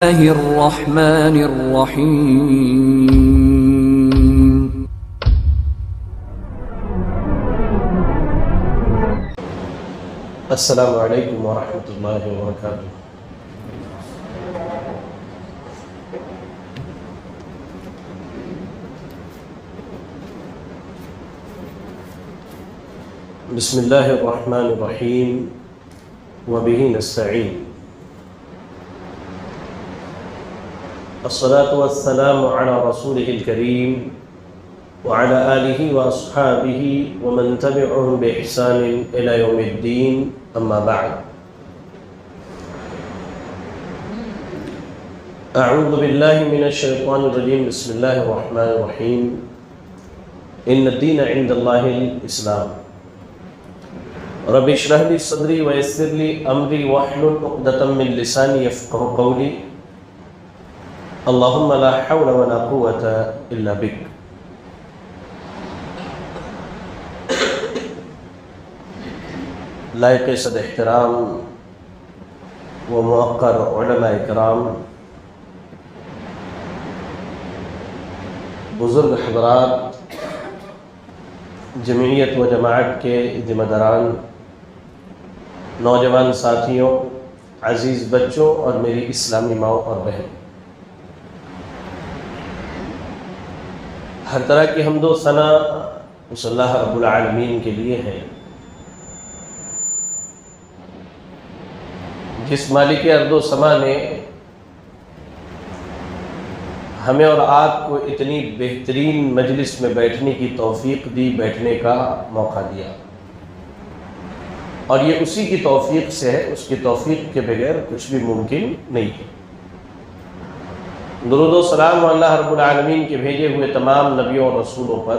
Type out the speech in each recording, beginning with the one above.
الرحمن الرحیم. السلام علیکم ورحمۃ اللہ وبرکاتہ. بسم اللہ الرحمن الرحیم وبہ نستعین. الصلاة والسلام على رسوله الكريم وعلى آله وأصحابه ومن تبعهم بإحسان إلى يوم الدين. أما بعد، أعوذ بالله من الشيطان الرجيم. بسم الله الرحمن الرحيم. إن الدين عند الله الإسلام. رب اشرح لي صدري ويسر لي أمري واحلل عقدة من لساني يفقهوا قولي. اللهم لا حول ولا قوة إلا بك. لائق صد احترام و موقر علماء کرام، بزرگ حضرات، جمعیت و جماعت کے ذمہ داران، نوجوان ساتھیوں، عزیز بچوں اور میری اسلامی ماؤں اور بہن، ہر طرح کی حمد و ثنا اس اللہ رب العالمین کے لیے ہے جس مالک ارض و سما نے ہمیں اور آپ کو اتنی بہترین مجلس میں بیٹھنے کی توفیق دی، بیٹھنے کا موقع دیا، اور یہ اسی کی توفیق سے ہے. اس کی توفیق کے بغیر کچھ بھی ممکن نہیں ہے. درود و سلام اللہ رب العالمین کے بھیجے ہوئے تمام نبیوں اور رسولوں پر،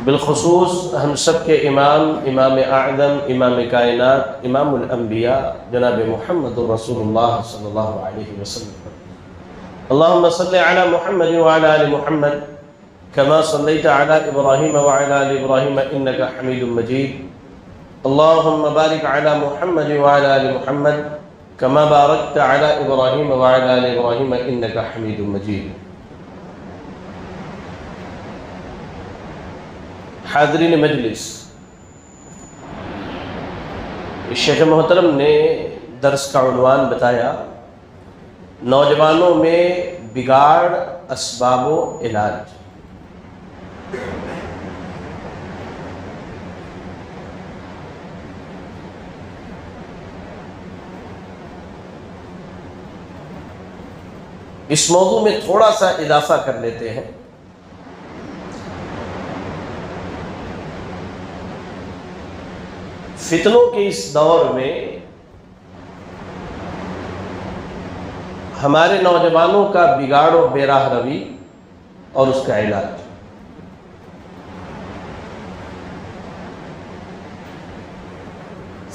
بالخصوص ہم سب کے امام، امام اعظم، امام کائنات، امام الانبیاء جناب محمد رسول اللہ صلی اللہ علیہ وسلم پر. اللہم صلی علی محمد وعلی آل محمد کما صلیت علی ابراہیم وعلی آل ابراہیم انکا حمید مجید. اللہم بارک علی محمد وعلی آل محمد کما بارکت علی ابراہیم وعلی آل ابراہیم انکا حمید مجید. حاضرین مجلس، شیخ محترم نے درس کا عنوان بتایا، نوجوانوں میں بگاڑ، اسباب و علاج. اس موضوع میں تھوڑا سا اضافہ کر لیتے ہیں. فتنوں کے اس دور میں ہمارے نوجوانوں کا بگاڑ و بے راہ روی اور اس کا علاج.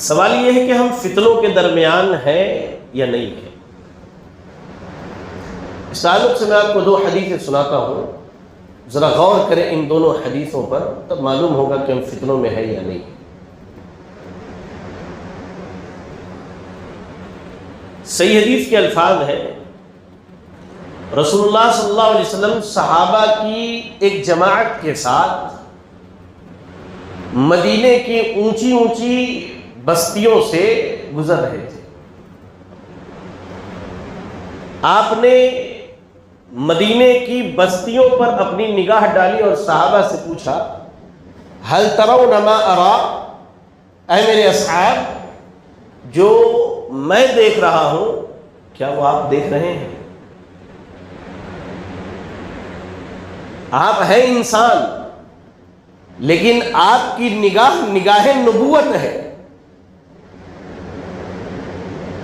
سوال یہ ہے کہ ہم فتنوں کے درمیان ہیں یا نہیں ہیں. اس تعلق سے میں آپ کو دو حدیثیں سناتا ہوں، ذرا غور کریں ان دونوں حدیثوں پر، تب معلوم ہوگا کہ ہم فتنوں میں ہیں یا نہیں. صحیح حدیث کے الفاظ ہیں، رسول اللہ صلی اللہ علیہ وسلم صحابہ کی ایک جماعت کے ساتھ مدینے کی اونچی اونچی بستیوں سے گزر رہے تھے. آپ نے مدینے کی بستیوں پر اپنی نگاہ ڈالی اور صحابہ سے پوچھا، هل ترون ما ارى، اے میرے اصحاب، جو میں دیکھ رہا ہوں کیا وہ آپ دیکھ رہے ہیں؟ آپ ہیں انسان، لیکن آپ کی نگاہ نبوت ہے.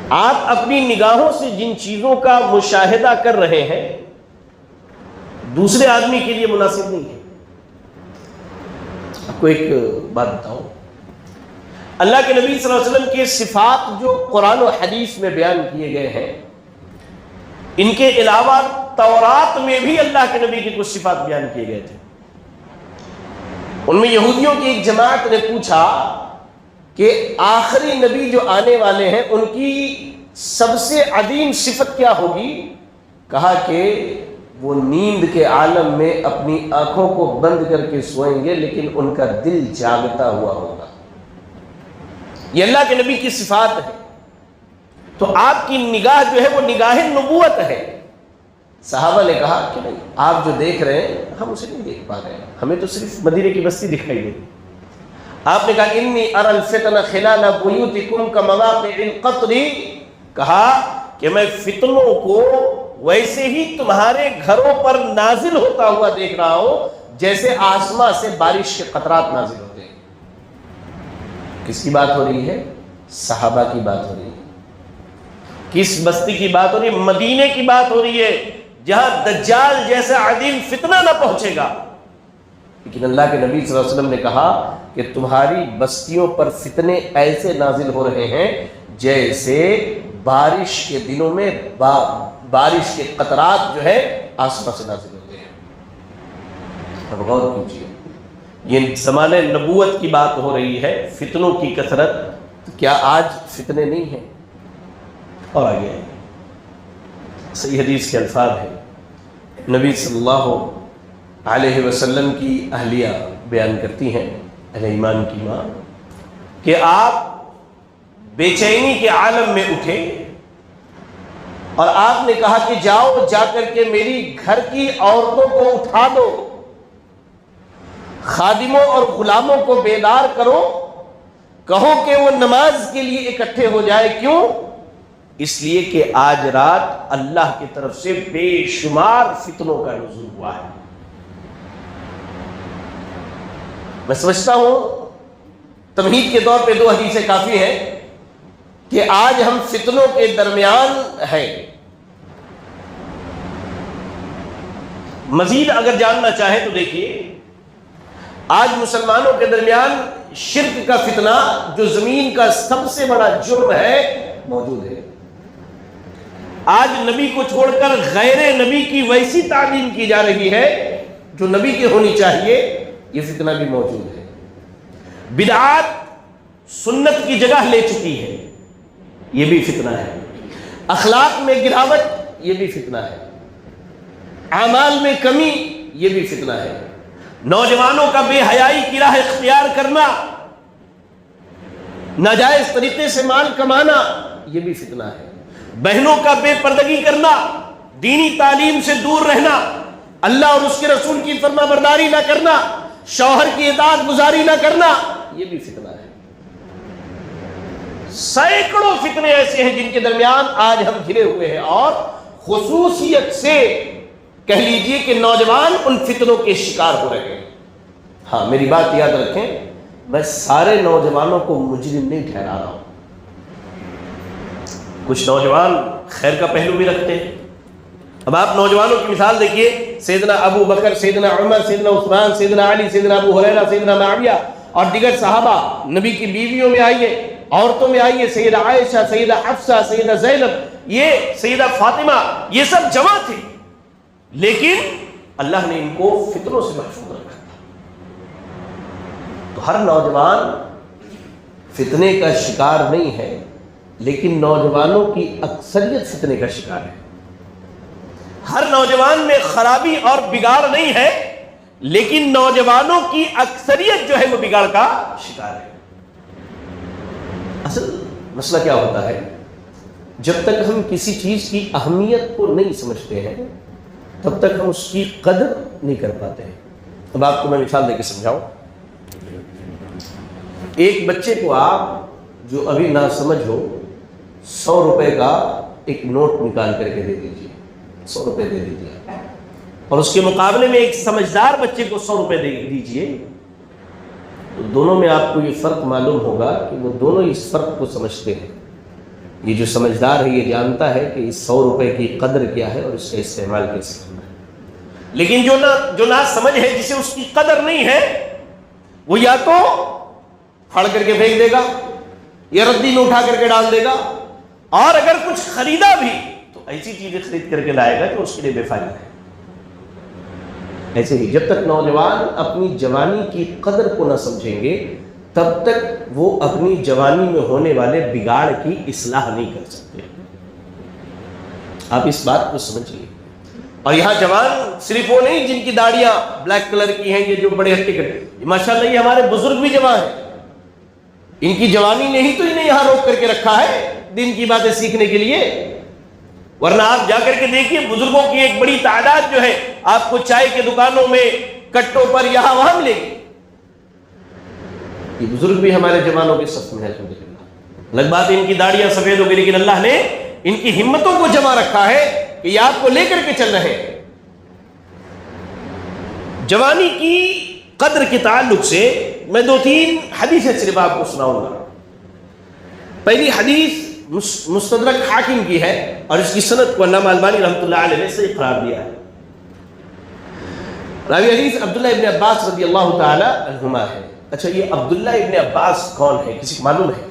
آپ اپنی نگاہوں سے جن چیزوں کا مشاہدہ کر رہے ہیں دوسرے آدمی کے لیے مناسب نہیں ہے. آپ کو ایک بات بتاؤں، اللہ کے نبی صلی اللہ علیہ وسلم کے صفات جو قرآن و حدیث میں بیان کیے گئے ہیں، ان کے علاوہ تورات میں بھی اللہ کے نبی کے کچھ صفات بیان کیے گئے تھے. ان میں یہودیوں کی ایک جماعت نے پوچھا کہ آخری نبی جو آنے والے ہیں ان کی سب سے عظیم صفت کیا ہوگی؟ کہا کہ وہ نیند کے عالم میں اپنی آنکھوں کو بند کر کے سوئیں گے لیکن ان کا دل جاگتا ہوا ہوگا۔ یہ اللہ کے نبی کی صفات ہے۔ تو آپ کی نگاہ جو ہے وہ نگاہ نبوت ہے۔ صحابہ نے کہا کہ نہیں، آپ جو دیکھ رہے ہیں ہم اسے نہیں دیکھ پا رہے ہیں، ہمیں تو صرف مدینے کی بستی دکھائی دے رہی۔ آپ نے کہا انی اری الفتن خلال بیوتکم کمواقع القطر، کہا کہ میں فتنوں کو ویسے ہی تمہارے گھروں پر نازل ہوتا ہوا دیکھ رہا ہوں جیسے آسمان سے بارش کے قطرات نازل ہوتے ہیں۔ کس کی بات ہو رہی ہے؟ صحابہ کی بات ہو رہی ہے۔ کس بستی کی بات ہو رہی ہے؟ مدینے کی بات ہو رہی ہے، جہاں دجال جیسا عظیم فتنہ نہ پہنچے گا۔ لیکن اللہ کے نبی صلی اللہ علیہ وسلم نے کہا کہ تمہاری بستیوں پر فتنے ایسے نازل ہو رہے ہیں جیسے بارش کے دنوں میں بارش کے قطرات جو ہے آسمان سے نازل ہوتے ہیں۔ اب غور کیجیے، یہ زمانے نبوت کی بات ہو رہی ہے، فتنوں کی کثرت، تو کیا آج فتنے نہیں ہیں؟ اور آگے صحیح حدیث کے الفاظ ہیں، نبی صلی اللہ علیہ وسلم کی اہلیہ بیان کرتی ہیں، اہل ایمان کی ماں، کہ آپ بے چینی کے عالم میں اٹھے اور آپ نے کہا کہ جاؤ جا کر کے میری گھر کی عورتوں کو اٹھا دو، خادموں اور غلاموں کو بیدار کرو، کہو کہ وہ نماز کے لیے اکٹھے ہو جائے۔ کیوں؟ اس لیے کہ آج رات اللہ کی طرف سے بے شمار فتنوں کا نزول ہوا ہے۔ میں سمجھتا ہوں تمہید کے طور پہ 2 حدیثیں کافی ہیں کہ آج ہم فتنوں کے درمیان ہیں۔ مزید اگر جاننا چاہیں تو دیکھیے، آج مسلمانوں کے درمیان شرک کا فتنہ جو زمین کا سب سے بڑا جرم ہے موجود ہے۔ آج نبی کو چھوڑ کر غیر نبی کی ویسی تعلیم کی جا رہی ہے جو نبی کی ہونی چاہیے، یہ فتنہ بھی موجود ہے۔ بدعات سنت کی جگہ لے چکی ہے، یہ بھی فتنہ ہے۔ اخلاق میں گراوٹ، یہ بھی فتنہ ہے۔ اعمال میں کمی، یہ بھی فتنہ ہے۔ نوجوانوں کا بے حیائی کی راہ اختیار کرنا، ناجائز طریقے سے مال کمانا، یہ بھی فتنہ ہے۔ بہنوں کا بے پردگی کرنا، دینی تعلیم سے دور رہنا، اللہ اور اس کے رسول کی فرما برداری نہ کرنا، شوہر کی اطاعت گزاری نہ کرنا، یہ بھی فتنہ ہے۔ سینکڑوں فتنے ایسے ہیں جن کے درمیان آج ہم گھرے ہوئے ہیں، اور خصوصیت سے کہہ لیجئے کہ نوجوان ان فتنوں کے شکار ہو رہے ہیں۔ ہاں میری بات یاد رکھیں، میں سارے نوجوانوں کو مجرم نہیں ٹھہرا رہا ہوں۔ کچھ نوجوان خیر کا پہلو بھی رکھتے ہیں۔ اب آپ نوجوانوں کی مثال دیکھیے، سیدنا ابو بکر، سیدنا عمر، سیدنا عثمان، سیدنا علی، سیدنا ابو ہریرہ، سیدنا معاویہ اور دیگر صحابہ، نبی کی بیویوں میں آئیے، عورتوں میں آئیے، سیدہ عائشہ، سیدہ حفصہ، سیدہ زینب، یہ سیدہ فاطمہ، یہ سب جمع تھے، لیکن اللہ نے ان کو فتنوں سے محفوظ رکھا۔ تو ہر نوجوان فتنے کا شکار نہیں ہے، لیکن نوجوانوں کی اکثریت فتنے کا شکار ہے۔ ہر نوجوان میں خرابی اور بگاڑ نہیں ہے، لیکن نوجوانوں کی اکثریت جو ہے وہ بگاڑ کا شکار ہے۔ اصل مسئلہ کیا ہوتا ہے، جب تک ہم کسی چیز کی اہمیت کو نہیں سمجھتے ہیں تب تک ہم اس کی قدر نہیں کر پاتے ہیں۔ اب آپ کو میں مثال دے کے سمجھاؤں۔ ایک بچے کو آپ جو ابھی نہ سمجھ ہو 100 روپے کا ایک نوٹ نکال کر کے دے دیجیے، 100 روپے دے دیجیے، اور اس کے مقابلے میں ایک سمجھدار بچے کو 100 روپے دے دیجیے، تو دونوں میں آپ کو یہ فرق معلوم ہوگا کہ وہ دونوں اس فرق کو سمجھتے ہیں۔ یہ جو سمجھدار ہے یہ جانتا ہے کہ اس 100 روپے کی قدر کیا ہے اور اس کا استعمال کیسے کرنا ہے، لیکن جو نہ سمجھ ہے، جسے اس کی قدر نہیں ہے، وہ یا تو پھاڑ کر کے پھینک دے گا یا ردی میں اٹھا کر کے ڈال دے گا، اور اگر کچھ خریدا بھی تو ایسی چیزیں خرید کر کے لائے گا کہ اس کے لیے بے فائدہ ہے۔ ایسے ہی جب تک نوجوان اپنی جوانی کی قدر کو نہ سمجھیں گے تب تک وہ اپنی جوانی میں ہونے والے بگاڑ کی اصلاح نہیں کر سکتے۔ آپ اس بات کو سمجھیے. اور یہاں جوان صرف وہ نہیں جن کی داڑیاں بلیک کلر کی ہیں, یہ جو بڑے ہٹے کٹے, ماشاءاللہ یہ ہمارے بزرگ بھی جوان ہیں. ان کی جوانی نے ہی تو انہیں یہاں روک کر کے رکھا ہے دین کی باتیں سیکھنے کے لیے. ورنہ آپ جا کر کے دیکھیے بزرگوں کی ایک بڑی تعداد جو ہے آپ کو چائے کے دکانوں میں کٹوں پر یہاں وہاں ملے گی. یہ بزرگ بھی ہمارے جوانوں کے صف میں ہے. الگ بات ہے ان کی داڑیاں سفید ہو گئی, لیکن اللہ نے ان کی ہمتوں کو جمع رکھا ہے کہ یہ آپ کو لے کر کے چل رہے ہیں. جوانی کی قدر کے تعلق سے میں 2-3 حدیثیں صرف آپ کو سناؤں گا. پہلی حدیث مستدرک حاکم کی ہے اور اس کی سند کو علامہ البانی رحمۃ اللہ علیہ نے صحیح قرار دیا ہے. راوی حدیث عبداللہ ابن عباس رضی اللہ تعالی عنہما ہے. اچھا, یہ عبداللہ ابن عباس کون ہے, کسی کو معلوم ہے؟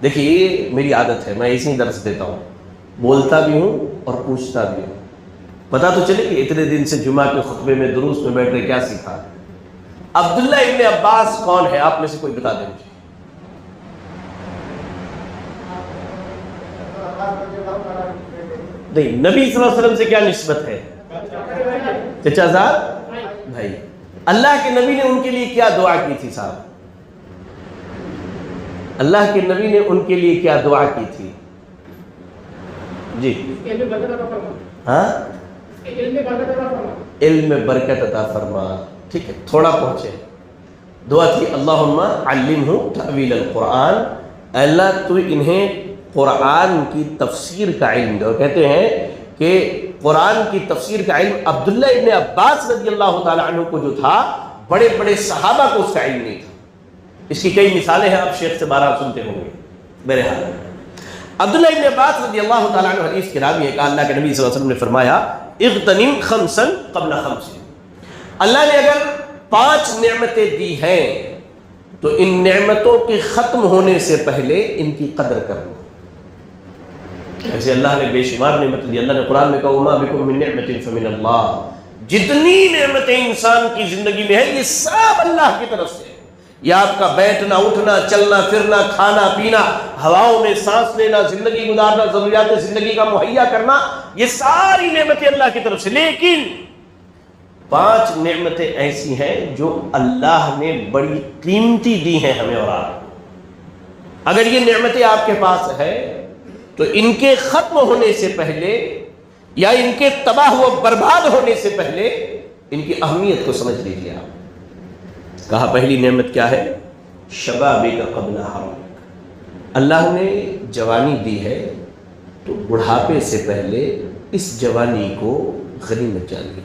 دیکھیے یہ میری عادت ہے, میں اسی درس دیتا ہوں, بولتا بھی ہوں اور پوچھتا بھی ہوں, پتا تو چلے کہ اتنے دن سے جمعہ کے خطبے میں دروس میں بیٹھ کر کیا سیکھا. عبداللہ ابن عباس کون ہے, آپ میں سے کوئی بتا دیں مجھے. نہیں, نبی صلی اللہ علیہ وسلم سے کیا نسبت ہے؟ چچا زاد بھائی. اللہ کے نبی نے ان کے لیے کیا دعا کی تھی صاحب؟ اللہ کے نبی نے ان کے لیے کیا دعا کی تھی؟ جی ہاں, علم میں برکت عطا فرما. ٹھیک ہے, تھوڑا پہنچے. دعا تھی اللہم علمہ تأویل القرآن, اللہ تو انہیں قرآن کی تفسیر کا علم دو. کہتے ہیں کہ قرآن کی تفسیر کا علم عبداللہ ابن عباس رضی اللہ تعالی عنہ کو جو تھا, بڑے بڑے صحابہ کو اس کا علم نہیں تھا. اس کی کئی مثالیں ہیں, آپ شیخ سے بارہ سنتے ہوں گے. بہرحال عبداللہ ابن عباس رضی اللہ تعالی عنہ حدیث کے راوی ہے کہ اللہ کے نبی صلی اللہ علیہ وسلم نے فرمایا اغتنم خمسا قبل خمس. اللہ نے اگر 5 نعمتیں دی ہیں تو ان نعمتوں کے ختم ہونے سے پہلے ان کی قدر کر لو. ایسے اللہ نے بے شمار نعمت دی. اللہ نے قرآن میں کہا وما بکم من نعمت فمن اللہ, جتنی نعمتیں انسان کی زندگی میں ہیں یہ سب اللہ کی طرف سے ہے. یہ آپ کا بیٹھنا اٹھنا چلنا پھرنا کھانا پینا, ہواؤں میں سانس لینا, زندگی گزارنا, ضروریات زندگی کا مہیا کرنا, یہ ساری نعمتیں اللہ کی طرف سے. لیکن 5 نعمتیں ایسی ہیں جو اللہ نے بڑی قیمتی دی ہیں ہمیں اور آپ. اگر یہ نعمتیں آپ کے پاس ہے تو ان کے ختم ہونے سے پہلے یا ان کے تباہ و برباد ہونے سے پہلے ان کی اہمیت کو سمجھ لیجیے آپ. کہا پہلی نعمت کیا ہے؟ شبابک قبل حرمک. اللہ نے جوانی دی ہے تو بڑھاپے سے پہلے اس جوانی کو غنیمت جانیے.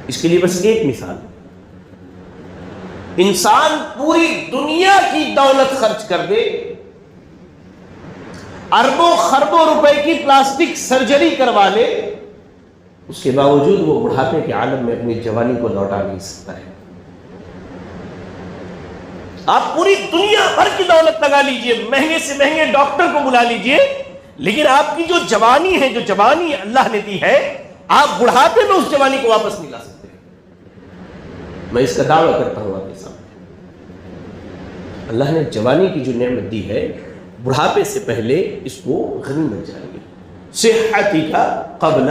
اس کے لیے بس ایک مثال, انسان پوری دنیا کی دولت خرچ کر دے, اربوں خربوں روپے کی پلاسٹک سرجری کروا لے, اس کے باوجود وہ بڑھاپے کے عالم میں اپنی جوانی کو لوٹا نہیں سکتا ہے. آپ پوری دنیا بھر کی دولت لگا لیجئے, مہنگے سے مہنگے ڈاکٹر کو بلا لیجئے, لیکن آپ کی جو جوانی ہے, جو جوانی اللہ نے دی ہے, آپ بڑھاپے میں اس جوانی کو واپس نہیں لا سکتے. میں اس کا دعویٰ کرتا ہوں آپ کے سامنے. اللہ نے جوانی کی جو نعمت دی ہے, بڑھاپے سے پہلے اس کو غنیمت جانیے. صحتی کا قبل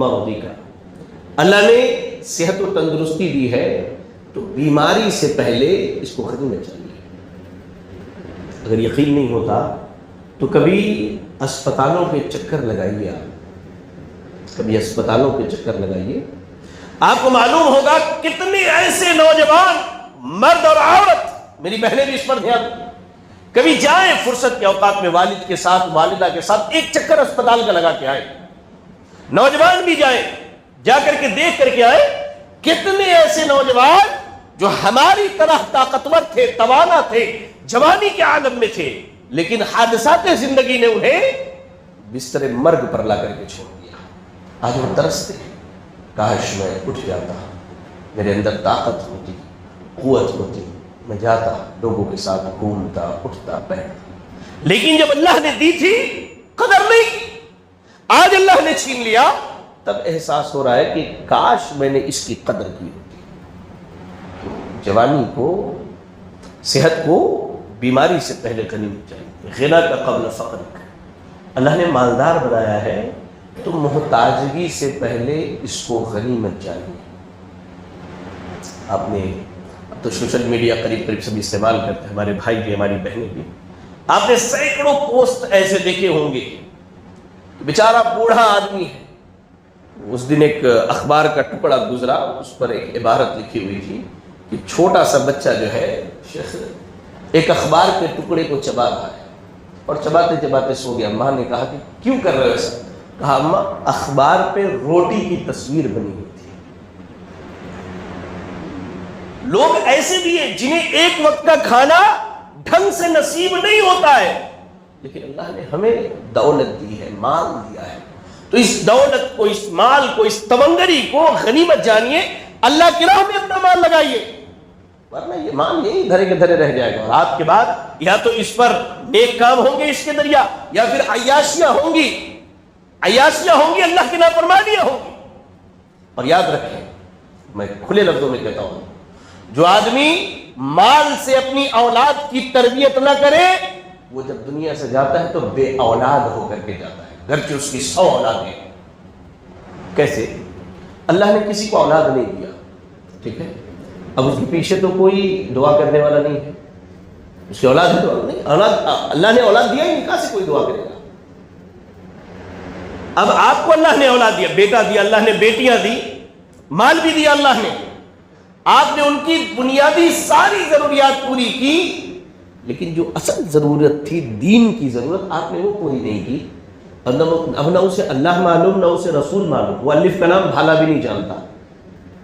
مرضی کا, اللہ نے صحت و تندرستی دی ہے تو بیماری سے پہلے اس کو غنیمت جانیے. اگر یقین نہیں ہوتا تو کبھی اسپتالوں کے چکر لگائیے. آپ کبھی اسپتالوں کے چکر لگائیے, آپ کو معلوم ہوگا کتنے ایسے نوجوان مرد اور عورت, میری بہنیں بھی اس پر دھیان, کبھی جائیں فرصت کے اوقات میں والد کے ساتھ والدہ کے ساتھ ایک چکر اسپتال کا لگا کے آئے. نوجوان بھی جائیں, جا کر کے دیکھ کر کے آئے کتنے ایسے نوجوان جو ہماری طرح طاقتور تھے, توانا تھے, جوانی کے عالم میں تھے, لیکن حادثات زندگی نے انہیں بستر مرگ پر لا کر کے چھوڑ دیا. آج وہ ترستے, کاش میں اٹھ جاتا, میرے اندر طاقت ہوتی, قوت ہوتی, میں جاتا, لوگوں کے ساتھ گھومتا اٹھتا بیٹھتا. لیکن جب اللہ نے دی تھی قدر نہیں کی, آج اللہ نے چھین لیا, تب احساس ہو رہا ہے کہ کاش میں نے اس کی قدر کی ہوتی. جوانی کو, صحت کو بیماری سے پہلے غنیمت چاہیے. غنا کا قبل فقر. اللہ نے مالدار بنایا ہے تو محتاجگی سے پہلے اس کو غنیمت جانیے. آپ نے اب تو سوشل میڈیا قریب قریب سب استعمال کرتے ہیں، ہمارے بھائی بھی ہماری بہنیں بھی. آپ نے سینکڑوں پوسٹ ایسے دیکھے ہوں گے کہ بیچارہ بوڑھا آدمی ہے. اس دن ایک اخبار کا ٹکڑا گزرا، اس پر ایک عبارت لکھی ہوئی تھی کہ چھوٹا سا بچہ جو ہے شیخ ایک اخبار کے ٹکڑے کو چبا رہا ہے اور چباتے چباتے سو گیا. ماں نے کہا کہ کیوں کر رہے ہو ایسا؟ کہا اماں اخبار پہ روٹی کی تصویر بنی ہوئی تھی. لوگ ایسے بھی ہیں جنہیں ایک وقت کا کھانا ڈھنگ سے نصیب نہیں ہوتا ہے، لیکن اللہ نے ہمیں دولت دی ہے، مال دیا ہے. تو اس دولت کو، اس مال کو، اس تمنگری کو غنیمت جانیے، اللہ کی راہ میں اپنا مال لگائیے، ورنہ یہ مال یہی دھرے کے دھرے رہ جائے گا. اور آپ کے بعد یا تو اس پر نیک کام ہوں گے اس کے ذریعہ، یا پھر عیاشیاں ہوں گی، اللہ کی نافرمانیاں ہوں گی. اور یاد رکھیں، میں کھلے لفظوں میں کہتا ہوں، جو آدمی مال سے اپنی اولاد کی تربیت نہ کرے وہ جب دنیا سے جاتا ہے تو بے اولاد ہو کر کے جاتا ہے، گرچہ اس کی 100 اولادیں. کیسے؟ اللہ نے کسی کو اولاد نہیں دیا، ٹھیک ہے، اب اس کے پیچھے تو کوئی دعا کرنے والا نہیں ہے. اس کی اولاد ہے تو نہیں، اولاد اللہ نے اولاد دیا ہی نہیں، کہاں سے کوئی دعا کرے گا؟ اب آپ کو اللہ نے اولاد دیا، بیٹا دیا اللہ نے، بیٹیاں دی، مال بھی دیا اللہ نے، آپ نے ان کی بنیادی ساری ضروریات پوری کی، لیکن جو اصل ضرورت تھی دین کی ضرورت آپ نے وہ پوری نہیں کی. اب نہ اسے اللہ معلوم نہ اسے رسول معلوم. وہ الف کا نام بھالا بھی نہیں جانتا،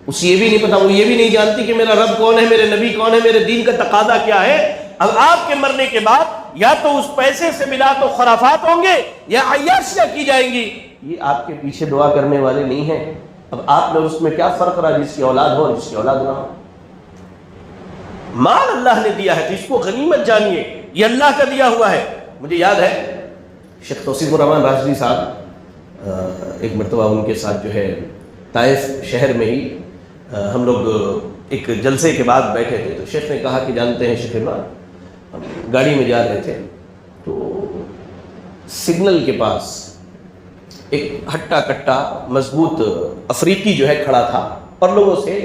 اسے یہ بھی نہیں پتا، وہ یہ بھی نہیں جانتی کہ میرا رب کون ہے، میرے نبی کون ہے، میرے دین کا تقاضا کیا ہے. اب آپ کے مرنے کے بعد یا تو اس پیسے سے ملا تو خرافات ہوں گے یا عیاشیاں کی جائیں گی. یہ آپ کے پیچھے دعا کرنے والے نہیں ہیں. اب آپ نے اس میں کیا فرق رہا جس کی اولاد ہو اور جس کی اولاد نہ ہو؟ مال اللہ نے دیا ہے تو اس کو غنیمت جانیے، یہ اللہ کا دیا ہوا ہے. مجھے یاد ہے شیخ توصیف الرحمن راشدی صاحب، ایک مرتبہ ان کے ساتھ جو ہے طائف شہر میں ہی ہم لوگ ایک جلسے کے بعد بیٹھے تھے، تو شیخ نے کہا کہ جانتے ہیں شیخ عمران، ہم گاڑی میں جا رہے تھے تو سگنل کے پاس ایک ہٹا کٹا مضبوط افریقی جو ہے کھڑا تھا اور لوگوں سے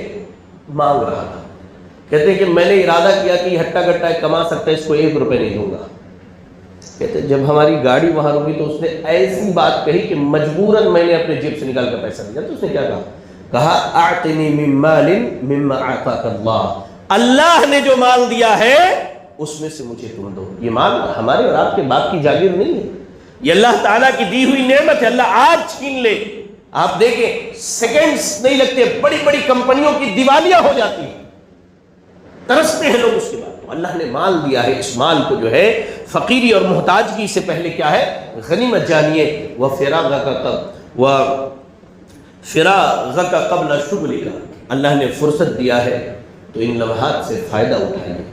مانگ رہا تھا. کہتے ہیں کہ میں نے ارادہ کیا کہ یہ ہٹا کٹا کما سکتا ہے، اس کو 1 روپے نہیں دوں گا. کہتے ہیں جب ہماری گاڑی وہاں رکی تو اس نے ایسی بات کہی کہ مجبوراً میں نے اپنے جیب سے نکال کر پیسہ دیا. تو اس نے کیا کہا اعطنی من مال مما اعطاک اللہ، اللہ نے جو مال دیا ہے اس میں سے مجھے تم دو. یہ مال ہمارے اور آپ کے باپ کی جاگیر نہیں ہے، یہ اللہ تعالیٰ کی دی ہوئی نعمت ہے. اللہ آج چھین لے، آپ دیکھیں سیکنڈز نہیں لگتے، بڑی بڑی کمپنیوں کی دیوالیاں ہو جاتی ہیں، ترستے ہیں لوگ اس کے بعد. اللہ نے مال دیا ہے، اس مال کو جو ہے فقیری اور محتاجگی سے پہلے کیا ہے غنیمت جانیے. فراغک قبل شغلک، اللہ نے فرصت دیا ہے تو ان لمحات سے فائدہ اٹھائیے،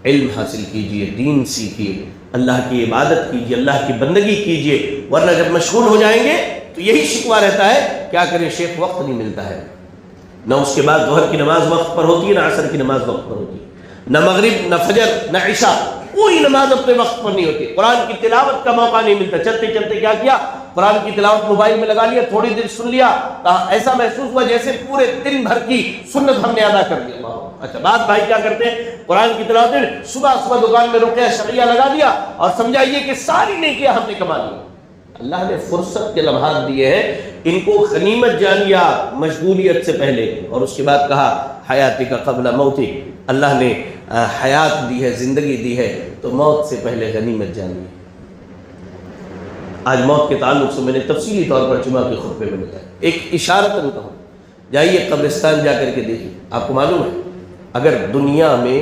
علم حاصل کیجئے، دین سیکھیے، اللہ کی عبادت کیجئے، اللہ کی بندگی کیجئے. ورنہ جب مشغول ہو جائیں گے تو یہی شکوہ رہتا ہے کیا کرے شیخ وقت نہیں ملتا ہے. نہ اس کے بعد ظہر کی نماز وقت پر ہوتی ہے، نہ عصر کی نماز وقت پر ہوتی ہے، نہ مغرب نہ فجر نہ عشاء، کوئی نماز اپنے وقت پر نہیں ہوتی. قرآن کی تلاوت کا موقع نہیں ملتا. چلتے چلتے کیا کیا، قرآن کی تلاوت موبائل میں لگا لیا، تھوڑی دیر سن لیا، ایسا محسوس ہوا جیسے پورے دن بھر کی سنت ہم نے ادا کر لیا. اچھا بعض بھائی کیا کرتے ہیں، قرآن کی تلاوت صبح دکان میں رقیہ شرعیہ لگا دیا اور سمجھائیے کہ ساری نیکیاں ہم نے کما لی. اللہ نے فرصت کے لمحات دیے ہیں، ان کو غنیمت جانیے مشغولیت سے پہلے. اور اس کے بعد کہا حیاتی کا قبل موتی، اللہ نے حیات دی ہے، زندگی دی ہے تو موت سے پہلے غنیمت جانیے. آج موت کے تعلق سے میں نے تفصیلی طور پر جمعہ کے خطبے میں بتایا، ایک اشارتاً کہوں، جائیے قبرستان جا کر کے دیکھیے. آپ کو معلوم ہے اگر دنیا میں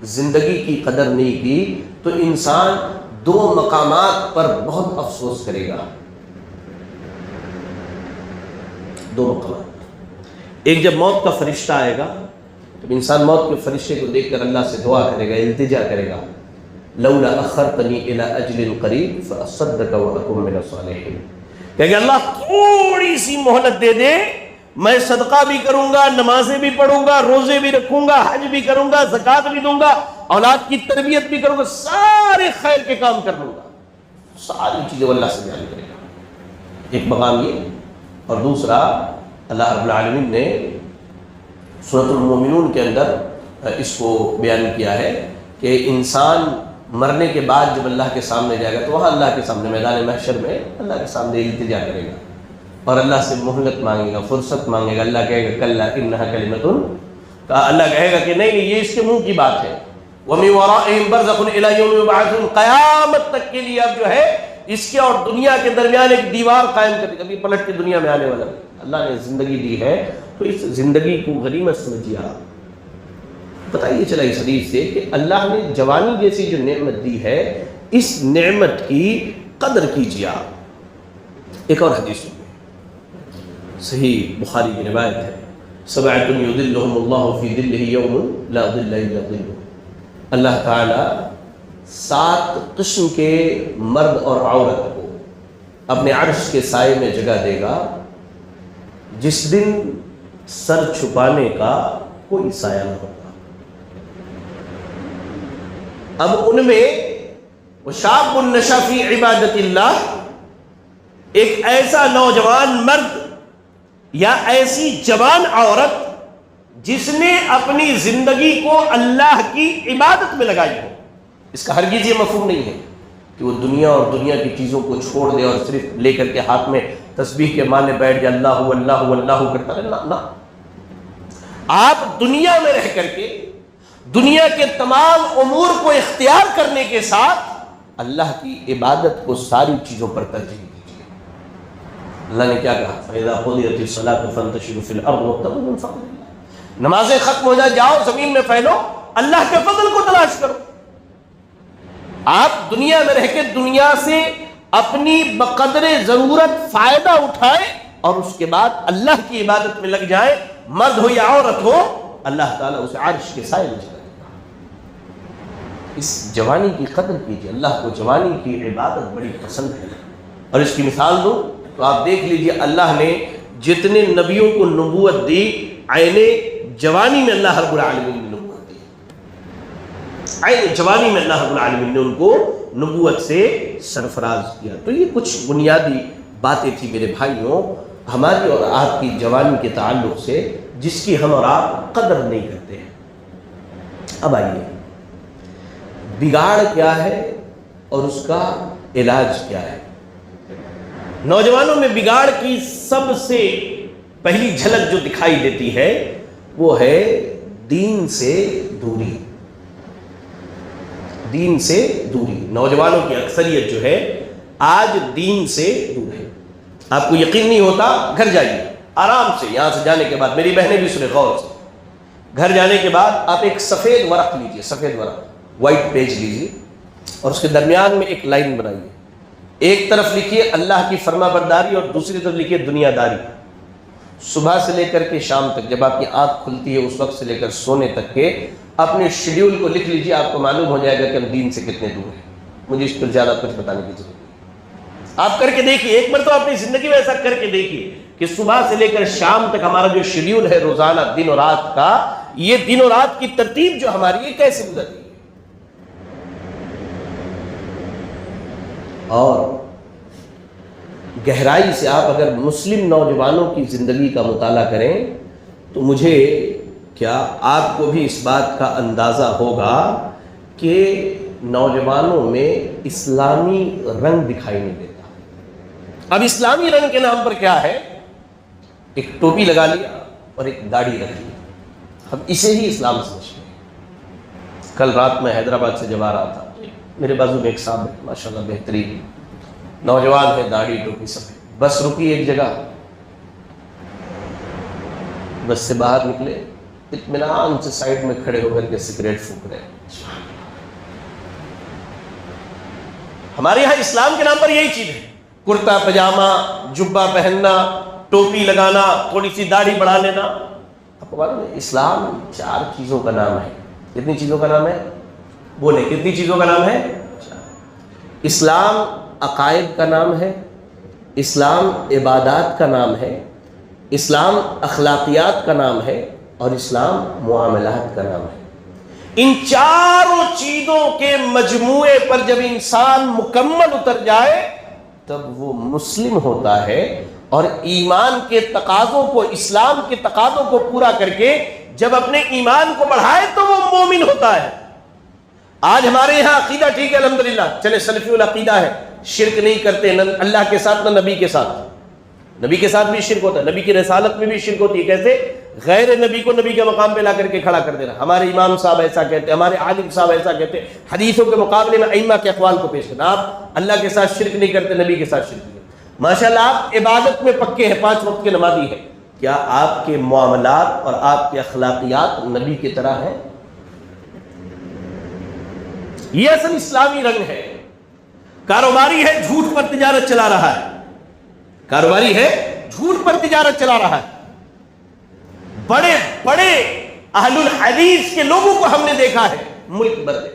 زندگی کی قدر نہیں کی تو انسان 2 مقامات پر بہت افسوس کرے گا. 2 مقامات، ایک جب موت کا فرشتہ آئے گا تو انسان موت کے فرشتے کو دیکھ کر اللہ سے دعا کرے گا، التجا کرے گا، لولا اخرتنی الی اجل قریب فاصدق واکن من الصالحین، کہ اللہ تھوڑی سی مہلت دے دے، میں صدقہ بھی کروں گا، نمازیں بھی پڑھوں گا، روزے بھی رکھوں گا، حج بھی کروں گا، زکوٰۃ بھی دوں گا، اولاد کی تربیت بھی کروں گا، سارے خیر کے کام کر لوں گا، ساری چیزیں اللہ سے جانیں گے. ایک مقام یہ، اور دوسرا اللہ رب العالمین نے سورۃ المومنون کے اندر اس کو بیان کیا ہے کہ انسان مرنے کے بعد جب اللہ کے سامنے جائے گا تو وہاں اللہ کے سامنے میدان محشر میں اللہ کے سامنے التجا کرے گا اور اللہ سے مہلت مانگے گا، فرصت مانگے گا۔ اللہ کہے گا کلا انہا کلمۃ، اللہ کہے گا کہ نہیں یہ اس کے منہ کی بات ہے۔ وَمِن وَرَائِهِمْ بَرْزَخٌ إِلَىٰ يَوْمِ يُبْعَثُونَ، قیامت تک کے لیے اب جو ہے اس کے اور دنیا کے درمیان ایک دیوار قائم کر دی، کبھی پلٹ کے دنیا میں آنے والا۔ اللہ نے زندگی دی ہے تو اس زندگی کو غنیمت سمجھیے آپ۔ پتہ یہ چلا اس حدیث سے کہ اللہ نے جوانی جیسی جو نعمت دی ہے اس نعمت کی قدر کیجیے آپ۔ ایک اور حدیث صحیح بخاری کی روایت ہے، سبعۃ یظلھم اللہ فی ظلہ یوم لا ظل الا ظلہ، اللہ تعالی 7 قسم کے مرد اور عورت کو اپنے عرش کے سائے میں جگہ دے گا جس دن سر چھپانے کا کوئی سایہ نہ ہوگا۔ اب ان میں وشاب نشا فی عبادت اللہ، ایک ایسا نوجوان مرد یا ایسی جوان عورت جس نے اپنی زندگی کو اللہ کی عبادت میں لگائی ہو۔ اس کا ہرگز یہ مفہوم نہیں ہے کہ وہ دنیا اور دنیا کی چیزوں کو چھوڑ دے اور صرف لے کر کے ہاتھ میں تسبیح کے معنی بیٹھ جائے اللہ اللہ اللہ کرتا ہے۔ نہ، آپ دنیا میں رہ کر کے دنیا کے تمام امور کو اختیار کرنے کے ساتھ اللہ کی عبادت کو ساری چیزوں پر ترجیح دیجیے۔ اللہ نے کیا کہا؟ فَإِذَا قُضِيَتِ الصَّلَاةُ فَانتَشِرُوا فِي الْأَرْضِ وَابْتَغُوا مِن فَضْلِ اللَّهِ، نمازیں ختم ہو جائے جاؤ زمین میں پھیلو، اللہ کے فضل کو تلاش کرو۔ آپ دنیا میں رہ کے دنیا سے اپنی بقدر ضرورت فائدہ اٹھائیں اور اس کے بعد اللہ کی عبادت میں لگ جائیں، مرد ہو یا عورت ہو، اللہ تعالیٰ اسے عرش کے سائے میں جگہ دے گا۔ اس جوانی کی قدر کیجیے، اللہ کو جوانی کی عبادت بڑی پسند ہے۔ اور اس کی مثال دوں تو آپ دیکھ لیجئے اللہ نے جتنے نبیوں کو نبوت دی عین جوانی میں اللہ رب العالمین نے نبوت دی، عین جوانی میں اللہ رب العالمین نے ان کو نبوت سے سرفراز کیا۔ تو یہ کچھ بنیادی باتیں تھی میرے بھائیوں ہماری اور آپ کی جوانی کے تعلق سے، جس کی ہم اور آپ قدر نہیں کرتے ہیں۔ اب آئیے بگاڑ کیا ہے اور اس کا علاج کیا ہے۔ نوجوانوں میں بگاڑ کی سب سے پہلی جھلک جو دکھائی دیتی ہے وہ ہے دین سے دوری۔ دین سے دوری، نوجوانوں کی اکثریت جو ہے آج دین سے دور ہے۔ آپ کو یقین نہیں ہوتا، گھر جائیے آرام سے، یہاں سے جانے کے بعد میری بہنیں بھی سنیں غور سے، گھر جانے کے بعد آپ ایک سفید ورق لیجئے، سفید ورق، وائٹ پیج لیجئے اور اس کے درمیان میں ایک لائن بنائیے۔ ایک طرف لکھیے اللہ کی فرما برداری اور دوسری طرف لکھیے دنیا داری۔ صبح سے لے کر کے شام تک، جب آپ کی آنکھ کھلتی ہے اس وقت سے لے کر سونے تک کے اپنے شیڈیول کو لکھ لیجئے، آپ کو معلوم ہو جائے گا کہ ہم دین سے کتنے دور ہیں۔ مجھے اس پر زیادہ کچھ بتانے کی ضرورت نہیں، آپ کر کے دیکھیے، ایک بار تو اپنی زندگی میں ایسا کر کے دیکھیے کہ صبح سے لے کر شام تک ہمارا جو شیڈیول ہے روزانہ دن و رات کا، یہ دن و رات کی ترتیب جو ہماری ہے کیسے گزرتی ہے۔ اور گہرائی سے آپ اگر مسلم نوجوانوں کی زندگی کا مطالعہ کریں تو مجھے کیا آپ کو بھی اس بات کا اندازہ ہوگا کہ نوجوانوں میں اسلامی رنگ دکھائی نہیں دیتا۔ اب اسلامی رنگ کے نام پر کیا ہے؟ ایک ٹوپی لگا لیا اور ایک داڑھی رکھ لی، ہم اسے ہی اسلام سمجھتے ہیں۔ کل رات میں حیدرآباد سے جب آ رہا تھا، میرے بازو میں ایک صاحب ہے ماشاءاللہ بہترین نوجوان ہے، داڑھی ٹوپی سب ہے، بس رکی ایک جگہ، بس سے باہر نکلے، اطمینان سے سائڈ میں کھڑے ہو کر کے سگریٹ پھونک رہے ہیں۔ ہمارے یہاں اسلام کے نام پر یہی چیز ہے، کرتا پجامہ، جبہ پہننا، ٹوپی لگانا، تھوڑی سی داڑھی بڑھا لینا۔ آپ کو معلوم ہے اسلام 4 چیزوں کا نام ہے۔ کتنی چیزوں کا نام ہے؟ بولے کتنی چیزوں کا نام ہے؟ اسلام عقائد کا نام ہے، اسلام عبادات کا نام ہے، اسلام اخلاقیات کا نام ہے اور اسلام معاملات کا نام ہے۔ ان 4 چیزوں کے مجموعے پر جب انسان مکمل اتر جائے تب وہ مسلم ہوتا ہے اور ایمان کے تقاضوں کو، اسلام کے تقاضوں کو پورا کر کے جب اپنے ایمان کو بڑھائے تو وہ مومن ہوتا ہے۔ آج ہمارے یہاں عقیدہ ٹھیک ہے الحمدللہ، چلے سلفی العقیدہ ہے، شرک نہیں کرتے نہ اللہ کے ساتھ نہ نبی کے ساتھ۔ نبی کے ساتھ بھی شرک ہوتا ہے، نبی کی رسالت میں بھی شرک ہوتی ہے۔ کیسے؟ غیر نبی کو نبی کے مقام پہ لا کر کے کھڑا کر دینا، ہمارے امام صاحب ایسا کہتے ہیں، ہمارے عالم صاحب ایسا کہتے ہیں، حدیثوں کے مقابلے میں ائمہ کے اقوال کو پیش کرنا۔ آپ اللہ کے ساتھ شرک نہیں کرتے، نبی کے ساتھ شرک نہیں کرتے، ماشاءاللہ آپ عبادت میں پکے ہیں، 5 وقت کے نمازی ہیں، کیا آپ کے معاملات اور آپ کے اخلاقیات نبی کی طرح ہیں؟ یہ اصل اسلامی رنگ ہے۔ کاروباری ہے، جھوٹ پر تجارت چلا رہا ہے، کاروباری ہے، جھوٹ پر تجارت چلا رہا ہے۔ بڑے بڑے اہل الحدیث کے لوگوں کو ہم نے دیکھا ہے ملک بھر میں،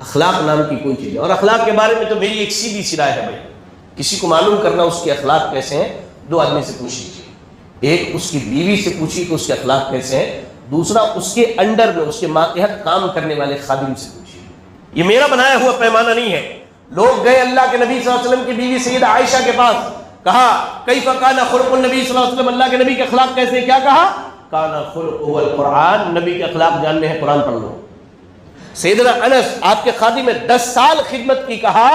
اخلاق نام کی کوئی چیز ہے۔ اور اخلاق کے بارے میں تو میری ایک سیدھی سی رائے ہے بھائی، کسی کو معلوم کرنا اس کے اخلاق کیسے ہیں، 2 آدمی سے پوچھ لیجیے، ایک اس کی بیوی سے پوچھیے کہ اس کے اخلاق کیسے ہیں، دوسرا اس کے انڈر میں اس کے ماتحت کام کرنے والے خادم سے پوچھیے۔ یہ میرا بنایا ہوا پیمانہ نہیں ہے۔ لوگ گئے اللہ کے نبی صلی اللہ علیہ وسلم کی بیوی سیدہ عائشہ کے پاس، کہا کیف کان خلق النبی صلی اللہ علیہ وسلم، اللہ کے نبی کے اخلاق کیسے؟ کیا کہا؟ کان خلقہ القرآن، نبی کے اخلاق جاننے ہیں قرآن پڑھ لو۔ سیدنا انس آپ کے خادم میں 10 سال خدمت کی، کہا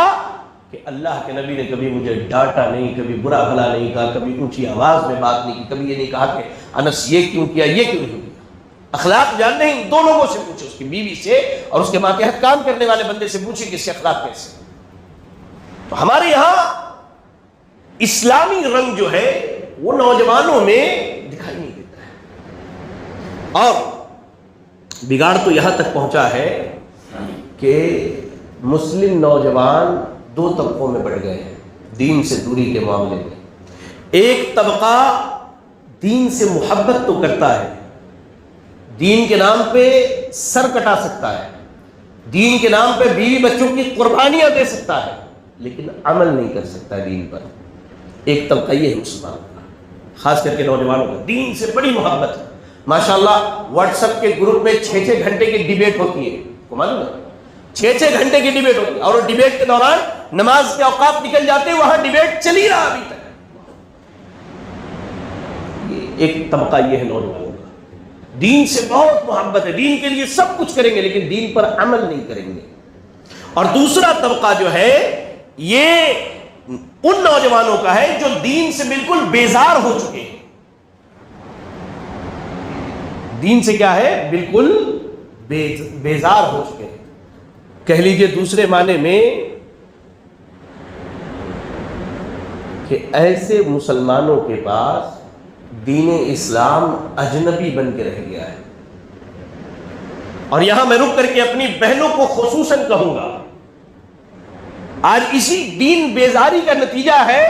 کہ اللہ کے نبی نے کبھی مجھے ڈانٹا نہیں، کبھی برا بھلا نہیں کہا، کبھی اونچی آواز میں بات نہیں کی، کبھی یہ نہیں کہا کہ انس یہ کیوں کیا، یہ کیوں نہیں کیا۔ اخلاق جاننے ہیں، ان 2 لوگوں سے پوچھے، اس کی بیوی سے اور اس کے ماتحت کام کرنے والے بندے سے پوچھے کہ اس کے اخلاق کیسے۔ تو ہمارے یہاں اسلامی رنگ جو ہے وہ نوجوانوں میں دکھائی نہیں دیتا ہے، اور بگاڑ تو یہاں تک پہنچا ہے کہ مسلم نوجوان 2 طبقوں میں بڑھ گئے ہیں دین سے دوری کے معاملے میں۔ ایک طبقہ دین سے محبت تو کرتا ہے، دین کے نام پہ سر کٹا سکتا ہے، دین کے نام پہ بیوی بچوں کی قربانیاں دے سکتا ہے، لیکن عمل نہیں کر سکتا دین پر۔ ایک طبقہ یہ ہے مسلمان کا، خاص کر کے نوجوانوں کا، دین سے بڑی محبت ہے۔ ماشاءاللہ واٹس ایپ کے گروپ میں 6 گھنٹے کی ڈیبیٹ ہوتی ہے، کو معلوم ہے؟ 6 گھنٹے کی ڈیبیٹ ہوتی ہے، اور ڈیبیٹ کے دوران نماز کے اوقات نکل جاتے ہیں، وہاں ڈیبیٹ چلی رہا ابھی تک۔ ایک طبقہ یہ ہے نوجوانوں کا، دین سے بہت محبت ہے، دین کے لیے سب کچھ کریں گے لیکن دین پر عمل نہیں کریں گے۔ اور دوسرا طبقہ جو ہے یہ ان نوجوانوں کا ہے جو دین سے بالکل بیزار ہو چکے ہیں۔ دین سے کیا ہے؟ بالکل بیزار ہو چکے ہیں، کہہ لیجئے دوسرے معنی میں کہ ایسے مسلمانوں کے پاس دین اسلام اجنبی بن کے رہ گیا ہے۔ اور یہاں میں رک کر کے اپنی بہنوں کو خصوصاً کہوں گا، آج اسی دین بیزاری کا نتیجہ ہے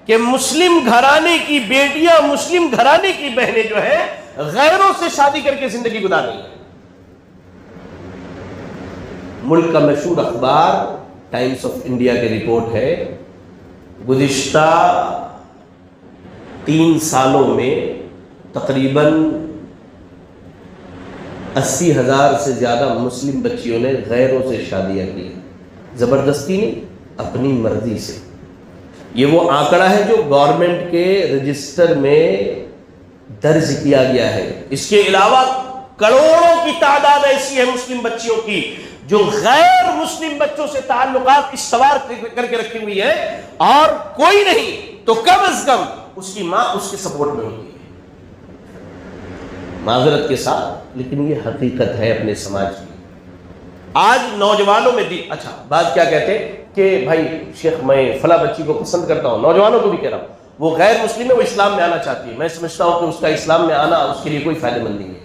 کہ مسلم گھرانے کی بیٹیاں، مسلم گھرانے کی بہنیں جو ہیں غیروں سے شادی کر کے زندگی گزار رہی ہیں۔ ملک کا مشہور اخبار ٹائمز آف انڈیا کی رپورٹ ہے، گزشتہ 3 سالوں میں تقریباً 80,000 سے زیادہ مسلم بچیوں نے غیروں سے شادیاں کی، زبردستی نہیں، اپنی مرضی سے۔ یہ وہ آنکڑا ہے جو گورنمنٹ کے رجسٹر میں درج کیا گیا ہے۔ اس کے علاوہ کروڑوں کی تعداد ایسی ہے مسلم بچیوں کی جو غیر مسلم بچوں سے تعلقات استوار کر کے رکھی ہوئی ہے، اور کوئی نہیں تو کم از کم اس کی ماں اس کے سپورٹ میں ہوتی ہے۔ معذرت کے ساتھ، لیکن یہ حقیقت ہے اپنے سماج کی۔ آج نوجوانوں میں اچھا بات کیا کہتے ہیں کہ بھائی شیخ میں فلاں بچی کو پسند کرتا ہوں، نوجوانوں کو بھی کہہ رہا ہوں، وہ غیر مسلم ہے، وہ اسلام میں آنا چاہتی ہے، میں سمجھتا ہوں کہ اس کا اسلام میں آنا اس کے لیے کوئی فائدہ مند نہیں ہے،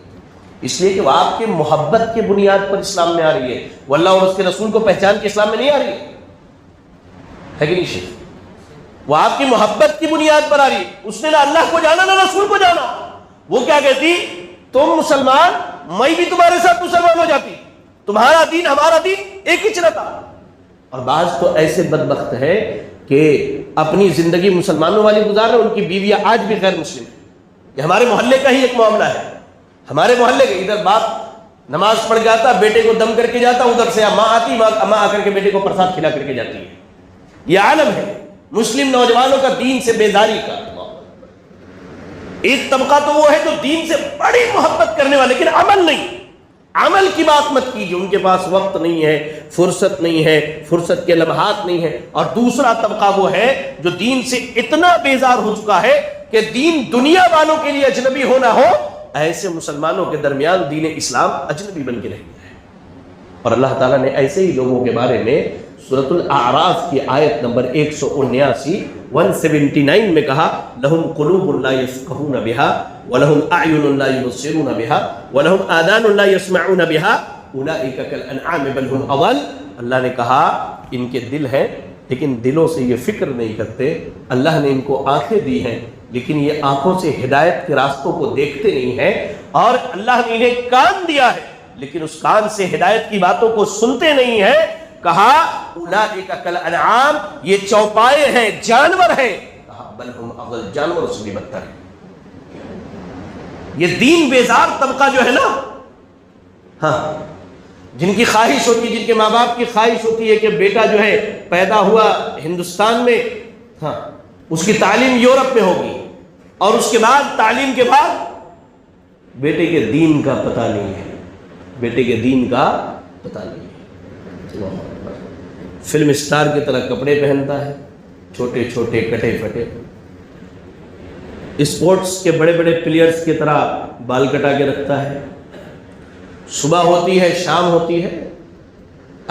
اس لیے کہ وہ آپ کے محبت کے بنیاد پر اسلام میں آ رہی ہے، وہ اللہ اور اس کے رسول کو پہچان کے اسلام میں نہیں آ رہی ہے کہ نہیں شیخ؟ وہ آپ کی محبت کی بنیاد پر آ رہی ہے، اس نے نہ اللہ کو جانا نہ رسول کو جانا۔ وہ کیا کہتی؟ تم مسلمان، میں بھی تمہارے ساتھ مسلمان ہو جاتی، تمہارا دین ہمارا دین ایک ہی چلتا۔ اور بعض تو ایسے بدبخت ہے کہ اپنی زندگی مسلمانوں والی گزار رہے، ان کی بیویاں آج بھی غیر مسلم ہیں۔ یہ ہمارے محلے کا ہی ایک معاملہ ہے، ہمارے محلے کے ادھر باپ نماز پڑھ جاتا، بیٹے کو دم کر کے جاتا، ادھر سے ماں آتی، ماں آ کر کے بیٹے کو پرساد کھلا کر کے جاتی ہے۔ یہ عالم ہے، مسلم نوجوانوں کا دین سے بیزاری کا. ایک طبقہ تو وہ ہے جو دین سے بڑی محبت کرنے والے لیکن عمل نہیں. عمل کی بات مت کیجیے، ان کے پاس وقت نہیں ہے، فرصت نہیں ہے، فرصت کے لمحات نہیں ہے. اور دوسرا طبقہ وہ ہے جو دین سے اتنا بیزار ہو چکا ہے کہ دین دنیا والوں کے لیے اجنبی ہونا ہو، ایسے مسلمانوں کے درمیان دین اسلام اجنبی بن کے رہ گیا ہے. اور اللہ تعالیٰ نے ایسے ہی لوگوں کے بارے میں سورۃ الاعراف کی آیت نمبر 179 میں کہا لہم قلوب لا یفقہون بہا ولہم اعین لا یبصرون بہا ولہم آذان لا یسمعون بہا اولئک کالانعام بل هم اضل. اللہ نے کہا ان کے دل ہیں لیکن دلوں سے یہ فکر نہیں کرتے. اللہ نے ان کو آنکھیں دی ہیں لیکن یہ آنکھوں سے ہدایت کے راستوں کو دیکھتے نہیں ہیں. اور اللہ نے انہیں کان دیا ہے لیکن اس کان سے ہدایت کی باتوں کو سنتے نہیں ہیں. کہا اولئک کالانعام، یہ چوپائے ہیں، جانور ہیں. کہا بل ہم اضل، جانوروں سے بھی بدتر ہیں. یہ دین بیزار طبقہ جو ہے نا، ہاں، جن کی خواہش ہوتی ہے، جن کے ماں باپ کی خواہش ہوتی ہے کہ بیٹا جو ہے پیدا ہوا ہندوستان میں، ہاں، اس کی تعلیم یورپ میں ہوگی اور اس کے بعد تعلیم کے بعد بیٹے کے دین کا پتہ نہیں ہے، بیٹے کے دین کا پتہ نہیں ہے. فلم اسٹار کی طرح کپڑے پہنتا ہے، چھوٹے چھوٹے کٹے پھٹے. اسپورٹس کے بڑے بڑے پلیئرز کی طرح بال کٹا کے رکھتا ہے. صبح ہوتی ہے، شام ہوتی ہے،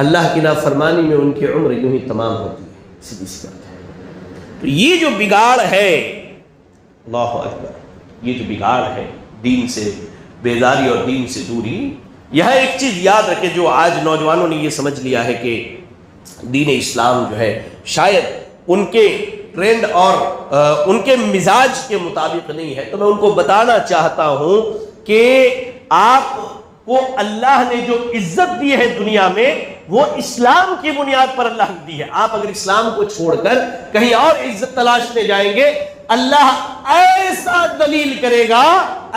اللہ کی نافرمانی میں ان کی عمر یوں ہی تمام ہوتی ہے. سیدھی سی بات ہے. تو یہ جو بگاڑ ہے، اللہ اکبر، یہ جو بگاڑ ہے دین سے بیزاری اور دین سے دوری، یہ ایک چیز یاد رکھے جو آج نوجوانوں نے یہ سمجھ لیا ہے کہ دین اسلام جو ہے شاید ان کے ٹرینڈ اور ان کے مزاج کے مطابق نہیں ہے. تو میں ان کو بتانا چاہتا ہوں کہ آپ کو اللہ نے جو عزت دی ہے دنیا میں وہ اسلام کی بنیاد پر اللہ نے دی ہے. آپ اگر اسلام کو چھوڑ کر کہیں اور عزت تلاشنے جائیں گے، اللہ ایسا دلیل کرے گا،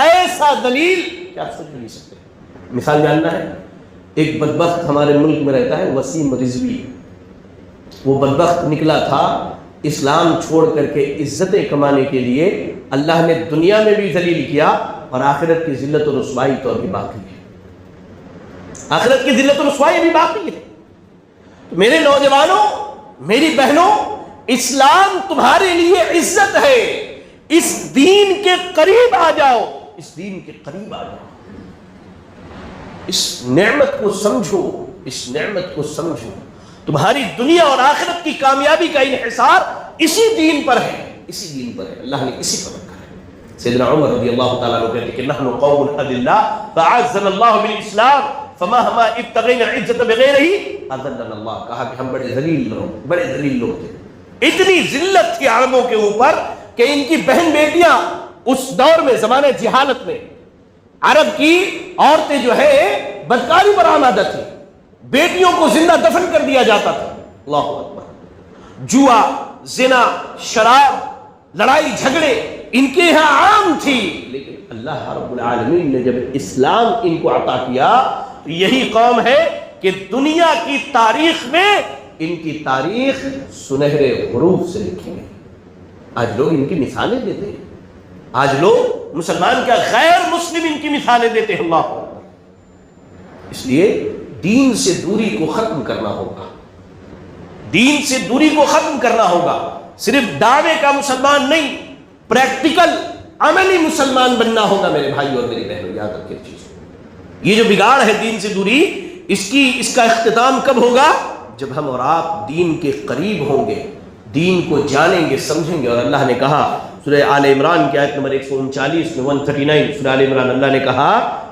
ایسا دلیل کہ آپ سمجھ نہیں سکتے. مثال جاننا ہے، ایک بدبخت ہمارے ملک میں رہتا ہے، وسیم رضوی. وہ بدبخت نکلا تھا اسلام چھوڑ کر کے عزتیں کمانے کے لیے. اللہ نے دنیا میں بھی ذلیل کیا اور آخرت کی ذلت و رسوائی تو ابھی باقی ہے. آخرت کی ذلت و رسوائی ابھی باقی ہے. میرے نوجوانوں، میری بہنوں، اسلام تمہارے لیے عزت ہے. اس دین کے قریب آ جاؤ، اس دین کے قریب آ جاؤ. اس نعمت کو سمجھو، اس نعمت کو سمجھو. تمہاری دنیا اور آخرت کی کامیابی کا انحصار اسی دین پر ہے، اسی دین پر ہے. اللہ نے اسی پر رکھا ہے. سیدنا عمر رضی اللہ تعالیٰ عنہ کہتے کہ نحن قوم اذلاء فاعزنا اللہ بالاسلام فمہما ابتغینا عزت بغیرہ اذلنا اللہ. کہا کہ ہم بڑے ذلیل لوگ تھے. اتنی ذلت تھی عربوں کے اوپر کہ ان کی بہن بیٹیاں اس دور میں، زمانہ جہالت میں، عرب کی عورتیں جو ہے بدکاری پر آمادہ تھی. بیٹیوں کو زندہ دفن کر دیا جاتا تھا. اللہ اکبر. جوا، زنا، شراب، لڑائی جھگڑے ان کے یہاں عام تھی. لیکن اللہ رب العالمین نے جب اسلام ان کو عطا کیا تو یہی قوم ہے کہ دنیا کی تاریخ میں ان کی تاریخ سنہرے حروف سے لکھی گئی. آج لوگ ان کی مثالیں دیتے ہیں. آج لوگ مسلمان کیا غیر مسلم ان کی مثالیں دیتے ہیں. اللہ اکبر. اس لیے دین سے دوری کو ختم کرنا ہوگا. دین سے دوری کو ختم کرنا ہوگا. صرف دعوے کا مسلمان نہیں، پریکٹیکل عملی مسلمان بننا ہوگا. میرے بھائی اور میری بہنوں، یاد رکھیں چیز، یہ جو بگاڑ ہے دین سے دوری، اس کا اختتام کب ہوگا؟ جب ہم اور آپ دین کے قریب ہوں گے، دین کو جانیں گے، سمجھیں گے. اور اللہ نے کہا سورہ آل عمران کی آیت نمبر 139 میں 139 سورہ آل عمران، اللہ نے کہا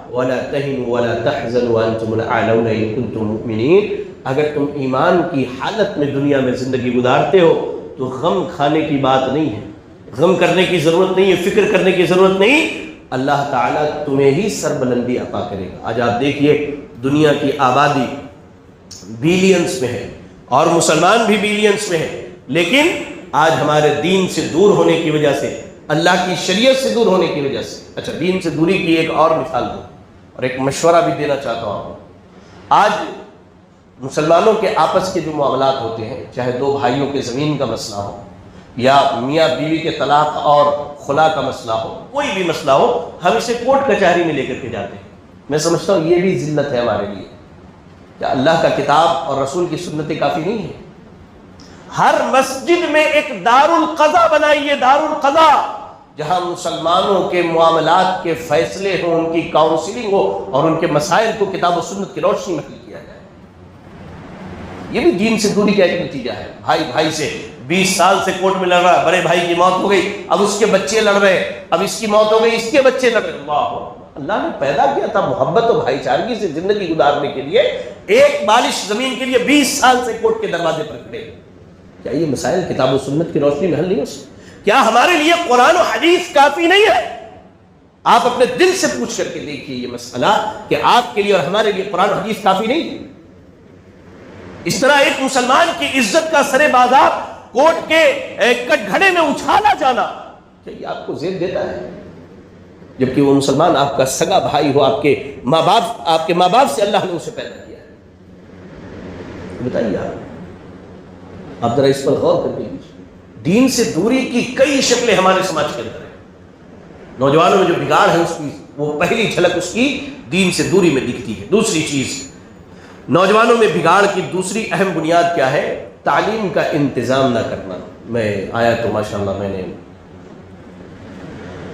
وَلَا تَهِنُوا وَلَا تَحْزَنُوا وَأَنْتُمُ الْأَعْلَوْنَ إِن كُنتُم مُؤْمِنِينَ. اگر تم ایمان کی حالت میں دنیا میں زندگی گزارتے ہو تو غم کھانے کی بات نہیں ہے، غم کرنے کی ضرورت نہیں ہے، فکر کرنے کی ضرورت نہیں. اللہ تعالیٰ تمہیں ہی سربلندی عطا کرے گا. آج آپ دیکھیے دنیا کی آبادی بلینز میں ہے اور مسلمان بھی بلینز میں ہے، لیکن آج ہمارے دین سے دور ہونے کی وجہ سے، اللہ کی شریعت سے دور ہونے کی وجہ سے. اچھا، دین سے دوری کی ایک اور مثال دوں اور ایک مشورہ بھی دینا چاہتا ہوں. آج مسلمانوں کے آپس کے جو معاملات ہوتے ہیں، چاہے دو بھائیوں کے زمین کا مسئلہ ہو یا میاں بیوی کے طلاق اور خلا کا مسئلہ ہو، کوئی بھی مسئلہ ہو، ہم اسے کورٹ کچہری میں لے کر کے جاتے ہیں۔ میں سمجھتا ہوں یہ بھی ذلت ہے ہمارے لیے۔ کیا اللہ کا کتاب اور رسول کی سنتیں کافی نہیں ہیں؟ ہر مسجد میں ایک دار القضا بنائیے، دار القضا، جہاں مسلمانوں کے معاملات کے فیصلے ہوں، ان کی کاؤنسلنگ ہو اور ان کے مسائل کو کتاب و سنت کی روشنی میں حل کیا جائے۔ یہ بھی دین سے دوری کا ایک نتیجہ ہے۔ بھائی بھائی سے 20 سال سے کورٹ میں لڑ رہا ہے، بڑے بھائی کی موت ہو گئی، اب اس کے بچے لڑ رہے ہیں، اب اس کی موت ہو گئی، اس کے بچے لڑ رہے ہیں۔ اللہ نے پیدا کیا تھا محبت و بھائی چارگی سے زندگی گزارنے کے لیے، ایک بالش زمین کے لیے 20 سال سے کورٹ کے دروازے پر کھڑے۔ کیا یہ مسائل کتاب و سنت کی روشنی میں حل نہیں ہو سکتے؟ کیا ہمارے لیے قرآن و حدیث کافی نہیں ہے؟ آپ اپنے دل سے پوچھ کر کے دیکھیے یہ مسئلہ کہ آپ کے لیے اور ہمارے لیے قرآن و حدیث کافی نہیں ہے؟ اس طرح ایک مسلمان کی عزت کا سرے بازار کورٹ کے کٹ گھڑے میں اچھالا جانا، کیا یہ آپ کو زیب دیتا ہے؟ جبکہ وہ مسلمان آپ کا سگا بھائی ہو، آپ کے ماں باپ سے اللہ نے اسے پیدا کیا ہے۔ بتائیے آپ ذرا اس پر غور کر کے دیکھیے۔ دین سے دوری کی کئی شکلیں ہمارے سماج کے اندر ہیں۔ نوجوانوں میں جو بگاڑ ہے اس کی وہ پہلی جھلک اس کی دین سے دوری میں دکھتی ہے۔ دوسری چیز، نوجوانوں میں بگاڑ کی دوسری اہم بنیاد کیا ہے؟ تعلیم کا انتظام نہ کرنا۔ میں آیا تو ماشاءاللہ میں نے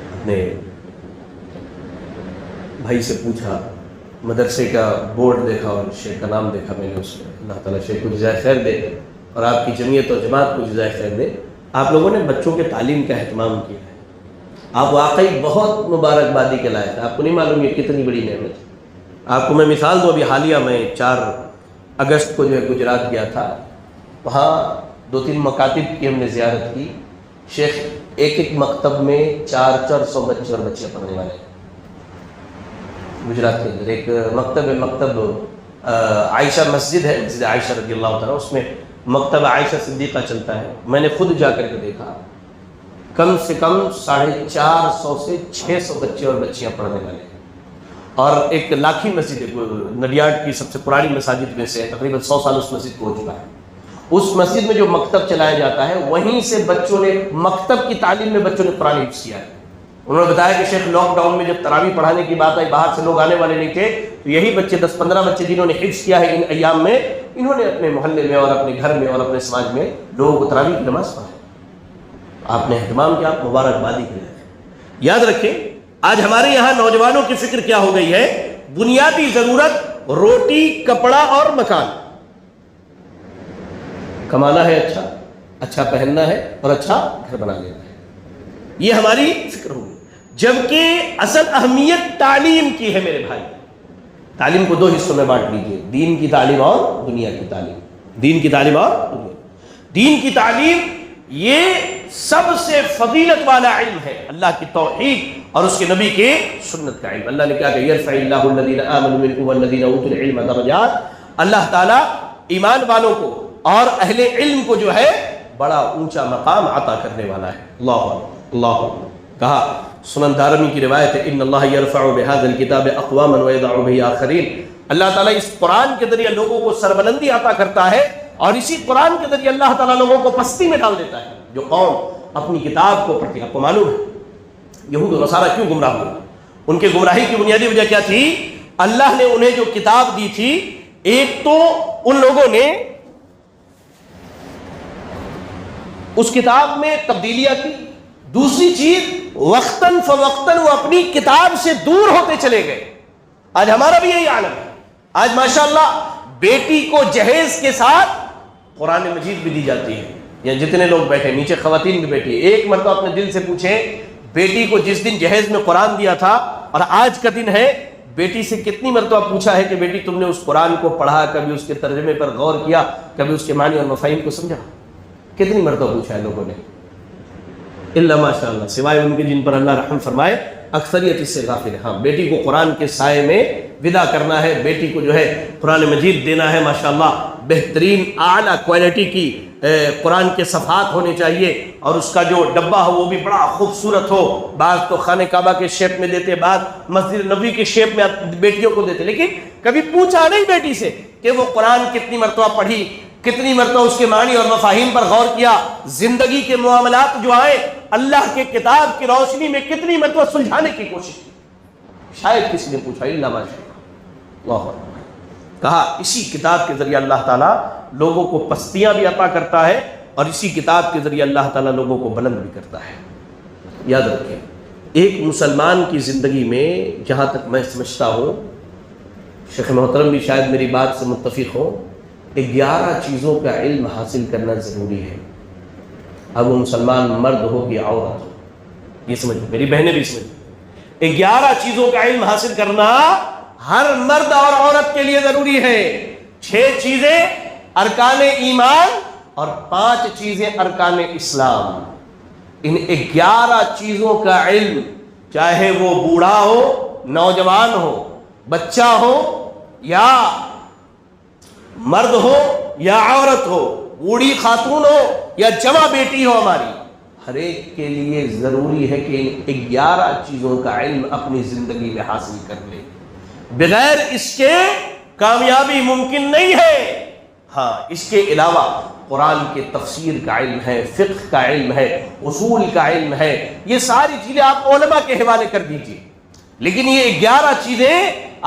اپنے بھائی سے پوچھا، مدرسے کا بورڈ دیکھا اور شیخ کا نام دیکھا میں نے اس میں۔ اللہ تعالیٰ شیخ کو جزائے خیر دے اور آپ کی جمعیت اور جماعت کو جزائے خیر دے۔ آپ لوگوں نے بچوں کے تعلیم کا اہتمام کیا ہے، آپ واقعی بہت مبارکبادی کے لائق ہیں۔ آپ کو نہیں معلوم یہ کتنی بڑی نعمت ہے۔ آپ کو میں مثال دوں، ابھی حالیہ میں 4 اگست کو جو ہے گجرات گیا تھا، وہاں 2-3 مکاتب کی ہم نے زیارت کی۔ شیخ ایک مکتب میں 400 بچے اور بچیاں پڑھنے والے ہیں گجرات کے اندر۔ ایک مکتب عائشہ مسجد ہے، مسجد عائشہ رضی اللہ تعالیٰ، اس میں مکتب عائشہ صدیقہ چلتا ہے۔ میں نے خود جا کر کے دیکھا، کم سے کم 450 سے 600 بچے اور بچیاں پڑھنے والے ہیں۔ اور ایک لاکھی مسجد ہے، نڈیاڈ کی سب سے پرانی مساجد میں سے، تقریباً 100 سال اس مسجد کو ہو چکا ہے۔ اس مسجد میں جو مکتب چلایا جاتا ہے، وہیں سے بچوں نے، مکتب کی تعلیم میں بچوں نے قرآن حفظ کیا ہے۔ انہوں نے بتایا کہ شیخ لاک ڈاؤن میں جب تراویح پڑھانے کی بات آئی، باہر سے لوگ آنے والے نہیں تھے، تو یہی بچے 10-15 بچے جنہوں نے حفظ کیا ہے ان ایام میں، انہوں نے اپنے محلے میں اور اپنے گھر میں اور اپنے سماج میں لوگوں کو تراویح کی نماز پڑھائی۔ آپ نے اہتمام کیا، مبارکبادی کے لیے۔ یاد رکھیں، آج ہمارے یہاں نوجوانوں کی فکر کیا ہو گئی ہے؟ بنیادی ضرورت روٹی، کپڑا اور مکان، کمانا ہے، اچھا پہننا ہے اور اچھا گھر بنا لینا ہے، یہ ہماری فکر ہوگی۔ جبکہ اصل اہمیت تعلیم کی ہے میرے بھائی۔ تعلیم کو 2 حصوں میں بانٹ لیجیے، دین کی تعلیم اور دنیا کی تعلیم۔ دین کی تعلیم اور دین کی تعلیم یہ سب سے فضیلت والا علم ہے، اللہ کی توحید اور اس کے نبی کے سنت کا علم۔ اللہ نے کیا کہ یرفع اللہ الذین آمنوا منکم والذین اوتوا العلم درجات، اللہ تعالیٰ ایمان والوں کو اور اہل علم کو جو ہے بڑا اونچا مقام عطا کرنے والا ہے۔ اللہ کہا، سنن دارمی کی روایت ہے، ان اللہ یرفع بہذا الکتاب اقواما ویضع بہ آخرین، اللہ تعالیٰ اس قرآن کے ذریعے لوگوں کو سربلندی عطا کرتا ہے اور اسی قرآن کے ذریعے اللہ تعالیٰ لوگوں کو پستی میں ڈال دیتا ہے۔ جو قوم اپنی کتاب کو پڑھتی ہے، آپ کو معلوم ہے یہود و نصارہ کیوں گمراہ ہوئے؟ ان کے گمراہی کی بنیادی وجہ کیا تھی؟ اللہ نے انہیں جو کتاب دی تھی، ایک تو ان لوگوں نے اس کتاب میں تبدیلیاں کی، دوسری چیز وقتاً فوقتاً وہ اپنی کتاب سے دور ہوتے چلے گئے۔ آج ہمارا بھی یہی عالم ہے۔ آج ماشاءاللہ بیٹی کو جہیز کے ساتھ قرآن مجید بھی دی جاتی ہے، یا جتنے لوگ بیٹھے نیچے خواتین بھی بیٹھی ہیں، ایک مرتبہ اپنے دل سے پوچھیں، بیٹی کو جس دن جہیز میں قرآن دیا تھا اور آج کا دن ہے، بیٹی سے کتنی مرتبہ پوچھا ہے کہ بیٹی تم نے اس قرآن کو پڑھا، کبھی اس کے ترجمے پر غور کیا، کبھی اس کے معنی اور مفاہیم کو سمجھا؟ کتنی مرتبہ پوچھا ہے لوگوں نے؟ الا ماشاء اللہ، سوائے ان کے جن پر اللہ رحم فرمائے، اکثریت اس سے غافل ہے۔ ہاں، بیٹی کو قرآن کے سائے میں ودا کرنا ہے، بیٹی کو جو ہے قرآن مجید دینا ہے، ماشاءاللہ بہترین اعلیٰ کوالٹی کی قرآن کے صفحات ہونے چاہیے، اور اس کا جو ڈبہ ہو وہ بھی بڑا خوبصورت ہو۔ بعض تو خانہ کعبہ کے شیپ میں دیتے، بعض مسجد نبوی کے شیپ میں بیٹیوں کو دیتے، لیکن کبھی پوچھا نہیں بیٹی سے کہ وہ قرآن کتنی مرتبہ پڑھی، کتنی مرتبہ اس کے معنی اور مفاہیم پر غور کیا، زندگی کے معاملات جو آئے اللہ کے کتاب کی روشنی میں کتنی مرتبہ سلجھانے کی کوشش کی۔ شاید کسی نے پوچھا الا ماشاء اللہ، کہا اسی کتاب کے ذریعے اللہ تعالیٰ لوگوں کو پستیاں بھی عطا کرتا ہے اور اسی کتاب کے ذریعے اللہ تعالیٰ لوگوں کو بلند بھی کرتا ہے۔ یاد رکھیں، ایک مسلمان کی زندگی میں جہاں تک میں سمجھتا ہوں، شیخ محترم بھی شاید میری بات سے متفق ہو، 11 چیزوں کا علم حاصل کرنا ضروری ہے۔ اب وہ مسلمان مرد ہو یا عورت ہو، یہ سمجھو، میری بہنیں بھی سمجھو، 11 چیزوں کا علم حاصل کرنا ہر مرد اور عورت کے لیے ضروری ہے۔ 6 چیزیں ارکان ایمان اور 5 چیزیں ارکان اسلام۔ ان 11 چیزوں کا علم، چاہے وہ بوڑھا ہو، نوجوان ہو، بچہ ہو یا مرد ہو یا عورت ہو، بوڑھی خاتون ہو یا جوان بیٹی ہو، ہماری ہر ایک کے لیے ضروری ہے کہ ان 11 چیزوں کا علم اپنی زندگی میں حاصل کر لے۔ بغیر اس کے کامیابی ممکن نہیں ہے۔ ہاں، اس کے علاوہ قرآن کے تفسیر کا علم ہے، فقہ کا علم ہے، اصول کا علم ہے، یہ ساری چیزیں آپ علماء کے حوالے کر دیجئے، لیکن یہ 11 چیزیں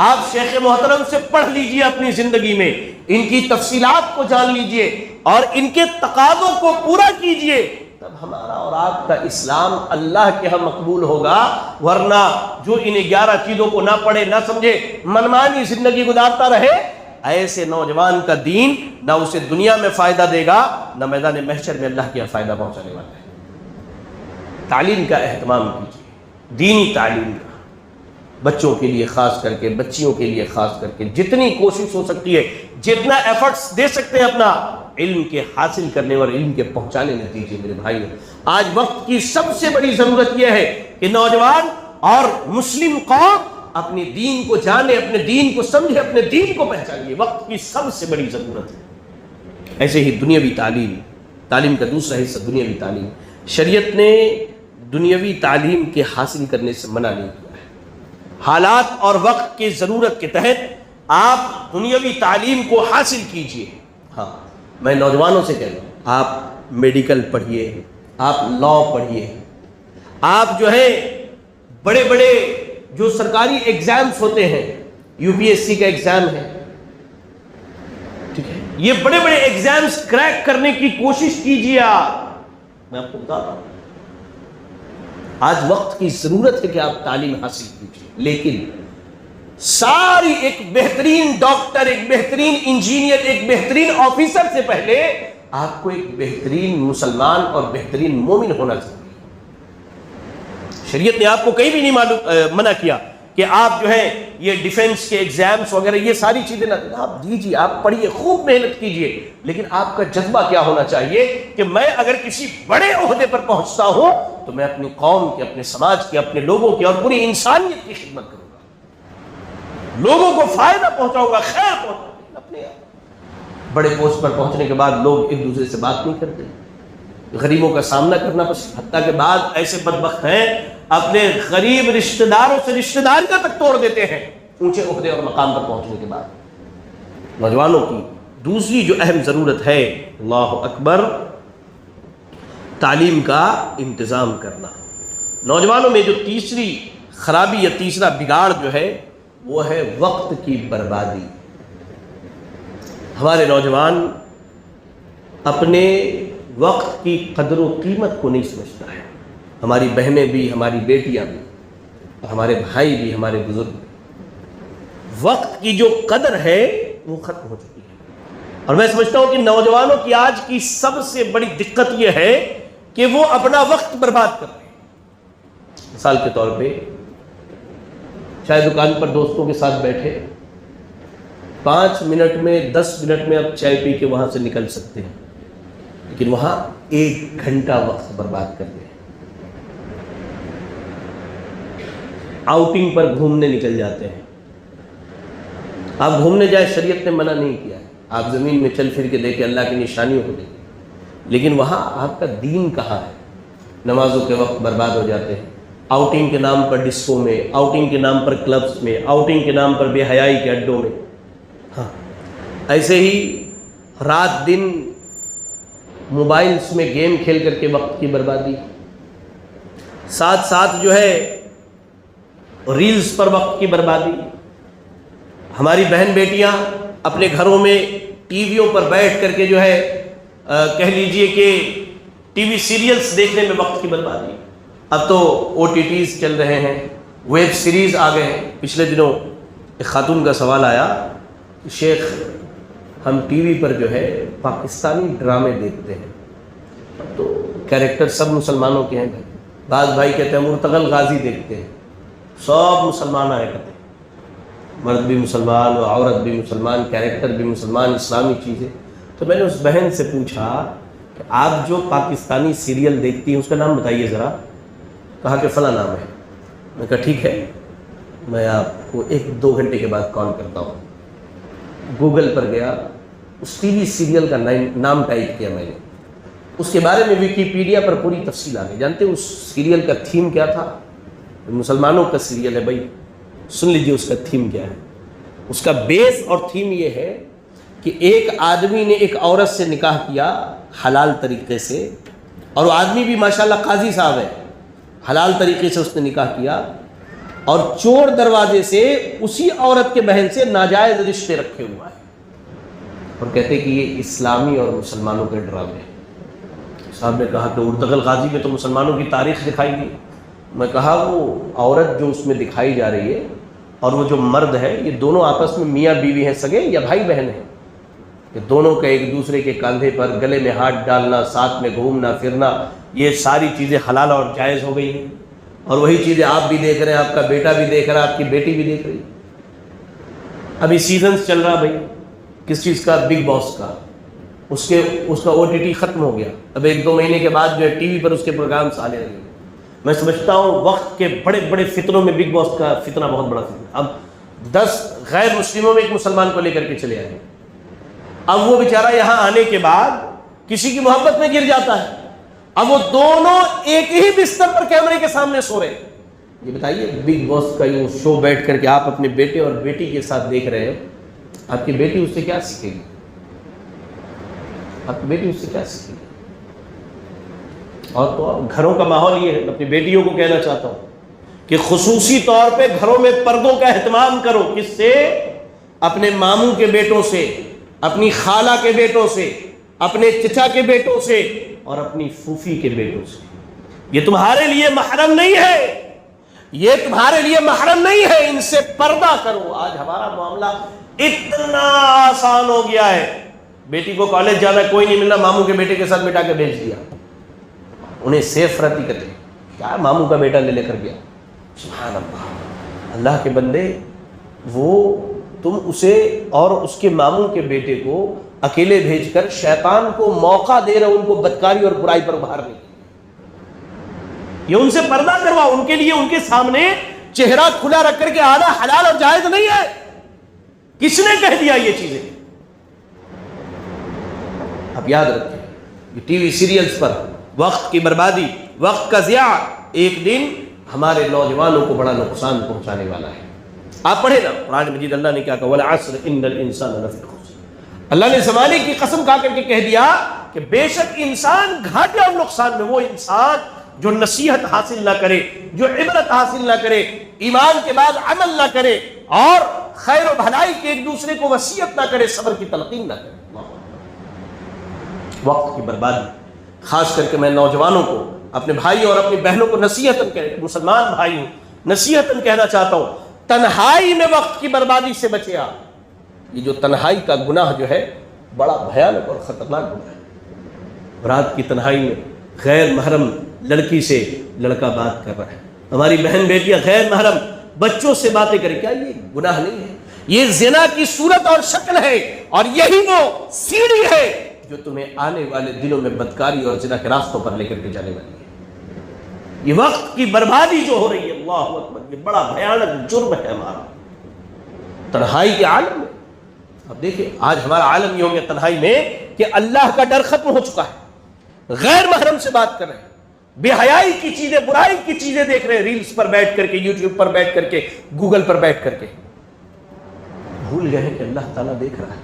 آپ شیخ محترم سے پڑھ لیجئے اپنی زندگی میں، ان کی تفصیلات کو جان لیجئے اور ان کے تقاضوں کو پورا کیجئے، تب ہمارا اور آپ کا اسلام اللہ کے ہاں مقبول ہوگا۔ ورنہ جو ان 11 چیزوں کو نہ پڑھے، نہ سمجھے، منمانی زندگی گزارتا رہے، ایسے نوجوان کا دین نہ اسے دنیا میں فائدہ دے گا، نہ میدان محشر میں اللہ کے فائدہ پہنچانے والا ہے۔ تعلیم کا اہتمام کیجیے، دینی تعلیم کا، بچوں کے لیے خاص کر کے، بچیوں کے لیے خاص کر کے جتنی کوشش ہو سکتی ہے، جتنا ایفرٹس دے سکتے ہیں اپنا علم کے حاصل کرنے اور علم کے پہنچانے میں دیجیے۔ میرے بھائیو، آج وقت کی سب سے بڑی ضرورت یہ ہے کہ نوجوان اور مسلم قوم اپنے دین کو جانے، اپنے دین کو سمجھے، اپنے دین کو پہچانے، وقت کی سب سے بڑی ضرورت ہے۔ ایسے ہی دنیاوی تعلیم کا دوسرا حصہ دنیاوی تعلیم، شریعت نے دنیاوی تعلیم کے حاصل کرنے سے منع نہیں کیا ہے۔ حالات اور وقت کی ضرورت کے تحت آپ دنیاوی تعلیم کو حاصل کیجئے۔ ہاں، میں نوجوانوں سے کہہ رہا ہوں، آپ میڈیکل پڑھیے، آپ لا پڑھیے، آپ جو ہے بڑے بڑے جو سرکاری ایگزامز ہوتے ہیں، یو پی ایس سی کا ایگزام ہے، ٹھیک ہے، یہ بڑے بڑے ایگزامز کریک کرنے کی کوشش کیجیے۔ آپ، میں آپ کو بتا رہا ہوں، آج وقت کی ضرورت ہے کہ آپ تعلیم حاصل کیجیے، لیکن ساری ایک بہترین ڈاکٹر، ایک بہترین انجینئر، ایک بہترین آفیسر سے پہلے آپ کو ایک بہترین مسلمان اور بہترین مومن ہونا چاہیے۔ شریعت نے آپ کو کہیں بھی نہیں منع کیا کہ آپ جو ہے یہ ڈیفنس کے ایگزامز وغیرہ یہ ساری چیزیں نہ دیں، آپ دیجیے، آپ پڑھیے، خوب محنت کیجیے، لیکن آپ کا جذبہ کیا ہونا چاہیے کہ میں اگر کسی بڑے عہدے پر پہنچتا ہوں تو میں اپنی قوم کے، اپنے سماج کے، اپنے لوگوں کی اور پوری انسانیت کی خدمت کروں گا، لوگوں کو فائدہ پہنچاؤں گا، خیر پہنچاؤں گا۔ اپنے بڑے پوسٹ پر پہنچنے کے بعد لوگ ایک دوسرے سے بات نہیں کرتے، غریبوں کا سامنا کرنا، بس حتیٰ کہ بعد ایسے بدبخت ہیں اپنے غریب رشتہ داروں سے رشتہ داریاں تک توڑ دیتے ہیں اونچے عہدے اور مقام پر پہنچنے کے بعد۔ نوجوانوں کی دوسری جو اہم ضرورت ہے، اللہ اکبر، تعلیم کا انتظام کرنا۔ نوجوانوں میں جو تیسری خرابی یا تیسرا بگاڑ جو ہے وہ ہے وقت کی بربادی۔ ہمارے نوجوان اپنے وقت کی قدر و قیمت کو نہیں سمجھتا ہے، ہماری بہنیں بھی، ہماری بیٹیاں بھی، اور ہمارے بھائی بھی، ہمارے بزرگ بھی، وقت کی جو قدر ہے وہ ختم ہو چکی ہے۔ اور میں سمجھتا ہوں کہ نوجوانوں کی آج کی سب سے بڑی دقت یہ ہے کہ وہ اپنا وقت برباد کر رہے ہیں۔ مثال کے طور پہ چائے دکان پر دوستوں کے ساتھ بیٹھے، 5 منٹ میں، 10 منٹ میں آپ چائے پی کے وہاں سے نکل سکتے ہیں، لیکن وہاں 1 گھنٹہ وقت برباد کر دیں۔ آؤٹنگ پر گھومنے نکل جاتے ہیں، آپ گھومنے جائیں، شریعت نے منع نہیں کیا ہے، آپ زمین میں چل پھر کے دیکھیں، اللہ کی نشانیوں کو دیکھیں، لیکن وہاں آپ کا دین کہاں ہے؟ نمازوں کے وقت برباد ہو جاتے ہیں، آؤٹنگ کے نام پر ڈسکو میں، آؤٹنگ کے نام پر کلبس میں، آؤٹنگ کے نام پر بے حیائی کے اڈوں میں۔ ہاں، ایسے ہی رات دن موبائلز میں گیم کھیل کر کے وقت کی بربادی، ساتھ ساتھ جو ہے ریلز پر وقت کی بربادی. ہماری بہن بیٹیاں اپنے گھروں میں ٹی ویوں پر بیٹھ کر کے جو ہے کہہ لیجئے کہ ٹی وی سیریلز دیکھنے میں وقت کی بربادی. اب تو او ٹی ٹیز چل رہے ہیں، ویب سیریز آ گئے ہیں. پچھلے دنوں ایک خاتون کا سوال آیا کہ شیخ ہم ٹی وی پر جو ہے پاکستانی ڈرامے دیکھتے ہیں، تو کیریکٹر سب مسلمانوں کے ہیں. بعض بھائی کہتے ہیں مرتغل غازی دیکھتے ہیں، سب مسلمان آئے کرتے ہیں، مرد بھی مسلمان و عورت بھی مسلمان، کیریکٹر بھی مسلمان، اسلامی چیزیں. تو میں نے اس بہن سے پوچھا کہ آپ جو پاکستانی سیریل دیکھتی ہیں اس کا نام بتائیے ذرا. کہا کہ فلاں نام ہے. میں کہا ٹھیک ہے، میں آپ کو 1-2 گھنٹے کے بعد کال کرتا ہوں. گوگل پر گیا، اس ٹی وی سیریل کا نام ٹائپ کیا میں نے، اس کے بارے میں ویکیپیڈیا پر پوری تفصیل آ گئی. جانتے ہیں اس سیریل کا تھیم کیا تھا؟ مسلمانوں کا سیریل ہے بھائی، سن لیجئے اس کا تھیم کیا ہے. اس کا بیس اور تھیم یہ ہے کہ ایک آدمی نے ایک عورت سے نکاح کیا حلال طریقے سے، اور وہ آدمی بھی ماشاءاللہ قاضی صاحب ہے، حلال طریقے سے اس نے نکاح کیا، اور چور دروازے سے اسی عورت کے بہن سے ناجائز رشتے رکھے ہوا ہے، اور کہتے کہ یہ اسلامی اور مسلمانوں کے ڈرامے ہیں. صاحب نے کہا کہ ارطغرل غازی میں تو مسلمانوں کی تاریخ دکھائی گئی. میں کہا وہ عورت جو اس میں دکھائی جا رہی ہے اور وہ جو مرد ہے، یہ دونوں آپس میں میاں بیوی ہیں، سگے یا بھائی بہن ہیں، کہ دونوں کا ایک دوسرے کے کاندھے پر گلے میں ہاتھ ڈالنا، ساتھ میں گھومنا پھرنا، یہ ساری چیزیں حلال اور جائز ہو گئی ہیں. اور وہی چیزیں آپ بھی دیکھ رہے ہیں، آپ کا بیٹا بھی دیکھ رہا ہے، آپ کی بیٹی بھی دیکھ رہی ہے. ابھی سیزنز چل رہا بھائی کس چیز کا؟ بگ باس کا. اس کا او ٹی ٹی ختم ہو گیا. اب 1-2 مہینے کے بعد جو ہے ٹی وی پر اس کے پروگرامس آنے لگے. میں سمجھتا ہوں وقت کے بڑے بڑے فتنوں میں بگ باس کا فتنہ بہت بڑا فتنہ. اب 10 غیر مسلموں میں ایک مسلمان کو لے کر کے چلے آئے. اب وہ بیچارہ یہاں آنے کے بعد کسی کی محبت میں گر جاتا ہے. اب وہ دونوں ایک ہی بستر پر کیمرے کے سامنے سو رہے ہیں. یہ بتائیے بگ باس کا یہ شو بیٹھ کر کے آپ اپنے بیٹے اور بیٹی کے ساتھ دیکھ رہے ہیں، آپ کی بیٹی اس سے کیا سیکھے گی؟ آپ کی بیٹی اس سے کیا سیکھے گی؟ اور تو گھروں کا ماحول یہ ہے. اپنی بیٹیوں کو کہنا چاہتا ہوں کہ خصوصی طور پہ گھروں میں پردوں کا اہتمام کرو. کس سے؟ اپنے ماموں کے بیٹوں سے، اپنی خالہ کے بیٹوں سے، اپنے چچا کے بیٹوں سے، اور اپنی پھوپھی کے بیٹوں سے. یہ تمہارے لیے محرم نہیں ہے، یہ تمہارے لیے محرم نہیں ہے، ان سے پردہ کرو. آج ہمارا معاملہ اتنا آسان ہو گیا ہے. بیٹی کو کالج جانا، کوئی نہیں ملنا، ماموں کے بیٹے کے ساتھ بٹا کے بھیج دیا. انہیں سیف رہتی کرتے کیا ماموں کا بیٹا لے کر گیا. سبحان اللہ. اللہ کے بندے، وہ تم اسے اور اس کے ماموں کے بیٹے کو اکیلے بھیج کر شیطان کو موقع دے رہے، ان کو بدکاری اور برائی پر ابھارنے کی. یہ ان سے پردہ کرواؤ. ان کے لیے ان کے سامنے چہرہ کھلا رکھ کر کے آنا حلال اور جائز نہیں ہے. کس نے کہہ دیا یہ چیزیں؟ اب یاد رکھیں، یہ ٹی وی سیریلز پر وقت کی بربادی، وقت کا ضیاع ایک دن ہمارے نوجوانوں کو بڑا نقصان پہنچانے والا ہے. آپ پڑھیں نا قرآن مجید، اللہ نے کیا کہا؟ وَالْعَصْرِ إِنَّ الْإِنسَانَ لَفِي خُسْرٍ. اللہ نے زمانے کی قسم کھا کر کے کہہ دیا کہ بے شک انسان گھاٹے اور نقصان میں. وہ انسان جو نصیحت حاصل نہ کرے، جو عبرت حاصل نہ کرے، ایمان کے بعد عمل نہ کرے، اور خیر و بھلائی کے ایک دوسرے کو وصیت نہ کرے، صبر کی تلقین نہ کرے. وقت کی بربادی. خاص کر کے میں نوجوانوں کو، اپنے بھائی اور اپنی بہنوں کو نصیحتاً کہہ، مسلمان بھائی ہوں، نصیحتاً کہنا چاہتا ہوں، تنہائی میں وقت کی بربادی سے بچے آپ. یہ جو تنہائی کا گناہ جو ہے بڑا بھیانک اور خطرناک گناہ ہے. رات کی تنہائی میں غیر محرم لڑکی سے لڑکا بات کر رہا ہے، ہماری بہن بیٹیاں غیر محرم بچوں سے باتیں کریں. کیا یہ گناہ نہیں ہے؟ یہ زنا کی صورت اور شکل ہے، اور یہی وہ سیڑھی ہے جو تمہیں آنے والے دنوں میں بدکاری اور زنا کے راستوں پر لے کر کے جانے والی ہے. یہ وقت کی بربادی جو ہو رہی ہے، اللہ اکبر، یہ بڑا بھیانک جرم ہے ہمارا تنہائی کے عالم میں. اب دیکھیں آج ہمارا عالم یہ ہو گیا تنہائی میں کہ اللہ کا ڈر ختم ہو چکا ہے. غیر محرم سے بات کر رہے ہیں، بے حیائی کی چیزیں، برائی کی چیزیں دیکھ رہے ہیں، ریلز پر بیٹھ کر کے، یوٹیوب پر بیٹھ کر کے، گوگل پر بیٹھ کر کے. بھول گئے ہیں کہ اللہ تعالیٰ دیکھ رہا ہے.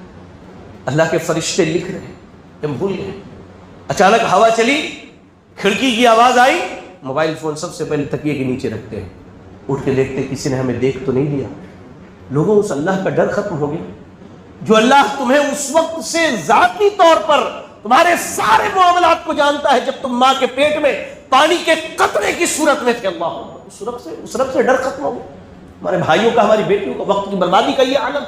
اللہ کے فرشتے لکھ رہے ہیں، ہم بھول گئے. اچانک ہوا چلی، کھڑکی کی آواز آئی، موبائل فون سب سے پہلے تکیے کے نیچے رکھتے ہیں، اٹھ کے دیکھتے کسی نے ہمیں دیکھ تو نہیں لیا. لوگوں اس اللہ کا ڈر ختم ہو گیا جو اللہ تمہیں اس وقت سے ذاتی طور پر تمہارے سارے معاملات کو جانتا ہے جب تم ماں کے پیٹ میں پانی کے قطرے کی صورت میں تھے. اللہ اس رب سے ڈر ختم ہو گیا. ہمارے بھائیوں کا، ہماری بیٹیوں کا، وقت کی بربادی کا یہ عالم.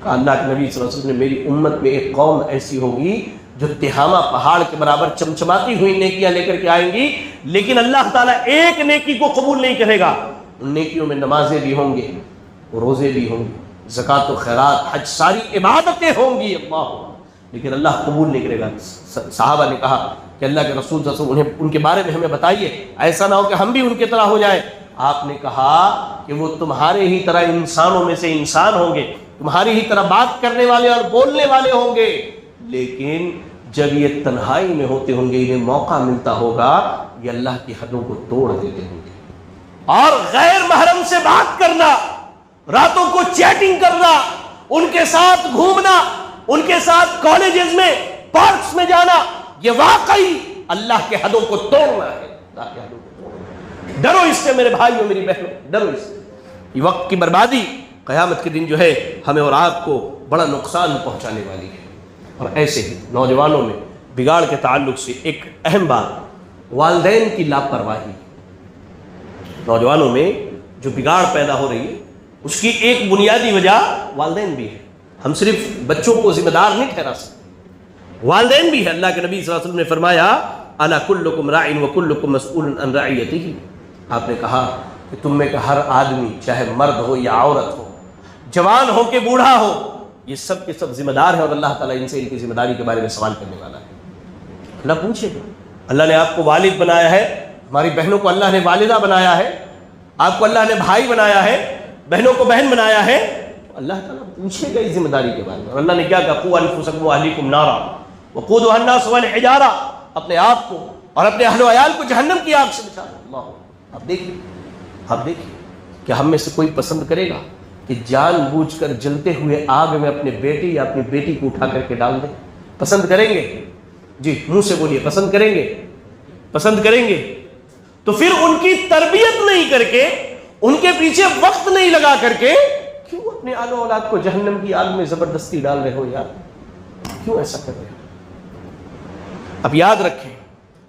اللہ کے نبی صلی اللہ علیہ وسلم نے میری امت میں ایک قوم ایسی ہوگی جو تہامہ پہاڑ کے برابر چمچماتی ہوئی نیکیاں لے کر کے آئیں گی، لیکن اللہ تعالیٰ ایک نیکی کو قبول نہیں کرے گا. ان نیکیوں میں نمازیں بھی ہوں گے، روزے بھی ہوں گے، زکوٰۃ و خیرات، حج، ساری عبادتیں ہوں گی، لیکن اللہ قبول نہیں کرے گا. صحابہ نے کہا کہ اللہ کے رسول صلی اللہ علیہ وسلم ان کے بارے میں ہمیں بتائیے، ایسا نہ ہو کہ ہم بھی ان کی طرح ہو جائیں. آپ نے کہا کہ وہ تمہارے ہی طرح انسانوں میں سے انسان ہوں گے، تمہاری ہی طرح بات کرنے والے اور بولنے والے ہوں گے، لیکن جب یہ تنہائی میں ہوتے ہوں گے، انہیں موقع ملتا ہوگا، یہ اللہ کی حدوں کو توڑ دیتے ہوں گے. اور غیر محرم سے بات کرنا، راتوں کو چیٹنگ کرنا، ان کے ساتھ گھومنا، ان کے ساتھ کالجز میں، پارکس میں جانا، یہ واقعی اللہ کے حدوں کو توڑنا ہے. اللہ کے حدوں کو توڑنا. ڈرو اس سے میرے بھائیوں، میری بہنوں، ڈرو اس سے. یہ وقت کی بربادی قیامت کے دن جو ہے ہمیں اور آپ کو بڑا نقصان پہنچانے والی ہے. اور ایسے ہی نوجوانوں میں بگاڑ کے تعلق سے ایک اہم بات، والدین کی لاپرواہی. نوجوانوں میں جو بگاڑ پیدا ہو رہی ہے اس کی ایک بنیادی وجہ والدین بھی ہے. ہم صرف بچوں کو ذمہ دار نہیں ٹھہرا سکتے، والدین بھی ہے. اللہ کے نبی صلی اللہ علیہ وسلم نے فرمایا الا کلکم راع وکلکم مسئول عن رعیتہ. آپ نے کہا کہ تم میں کا ہر آدمی، چاہے مرد ہو یا عورت ہو، جوان ہو کہ بوڑھا ہو، یہ سب کے سب ذمہ دار ہیں، اور اللہ تعالیٰ ان سے ان کی ذمہ داری کے بارے میں سوال کرنے والا ہے. اللہ پوچھے گا. اللہ نے آپ کو والد بنایا ہے، ہماری بہنوں کو اللہ نے والدہ بنایا ہے، آپ کو اللہ نے بھائی بنایا ہے، بہنوں کو بہن بنایا ہے، تو اللہ تعالیٰ پوچھے گا اس ذمہ داری کے بارے میں. اور اللہ نے کیا کہا، قوا انفسکم واہلیکم نارا وقودھا الناس والحجارہ، اپنے آپ کو اور اپنے اہل و عیال کو جہنم کی آگ سے بچانا. اللہ، آپ دیکھیے کہ ہم میں سے کوئی پسند کرے گا کہ جان بوجھ کر جلتے ہوئے آگ میں اپنے بیٹے یا اپنی بیٹی کو اٹھا کر کے ڈال دیں؟ پسند کریں گے؟ جی منہ سے بولیے، پسند کریں گے؟ پسند کریں گے. تو پھر ان کی تربیت نہیں کر کے، ان کے پیچھے وقت نہیں لگا کر کے، کیوں اپنے آل و اولاد کو جہنم کی آگ میں زبردستی ڈال رہے ہو یار؟ کیوں ایسا کر رہے ہو؟ اب یاد رکھیں،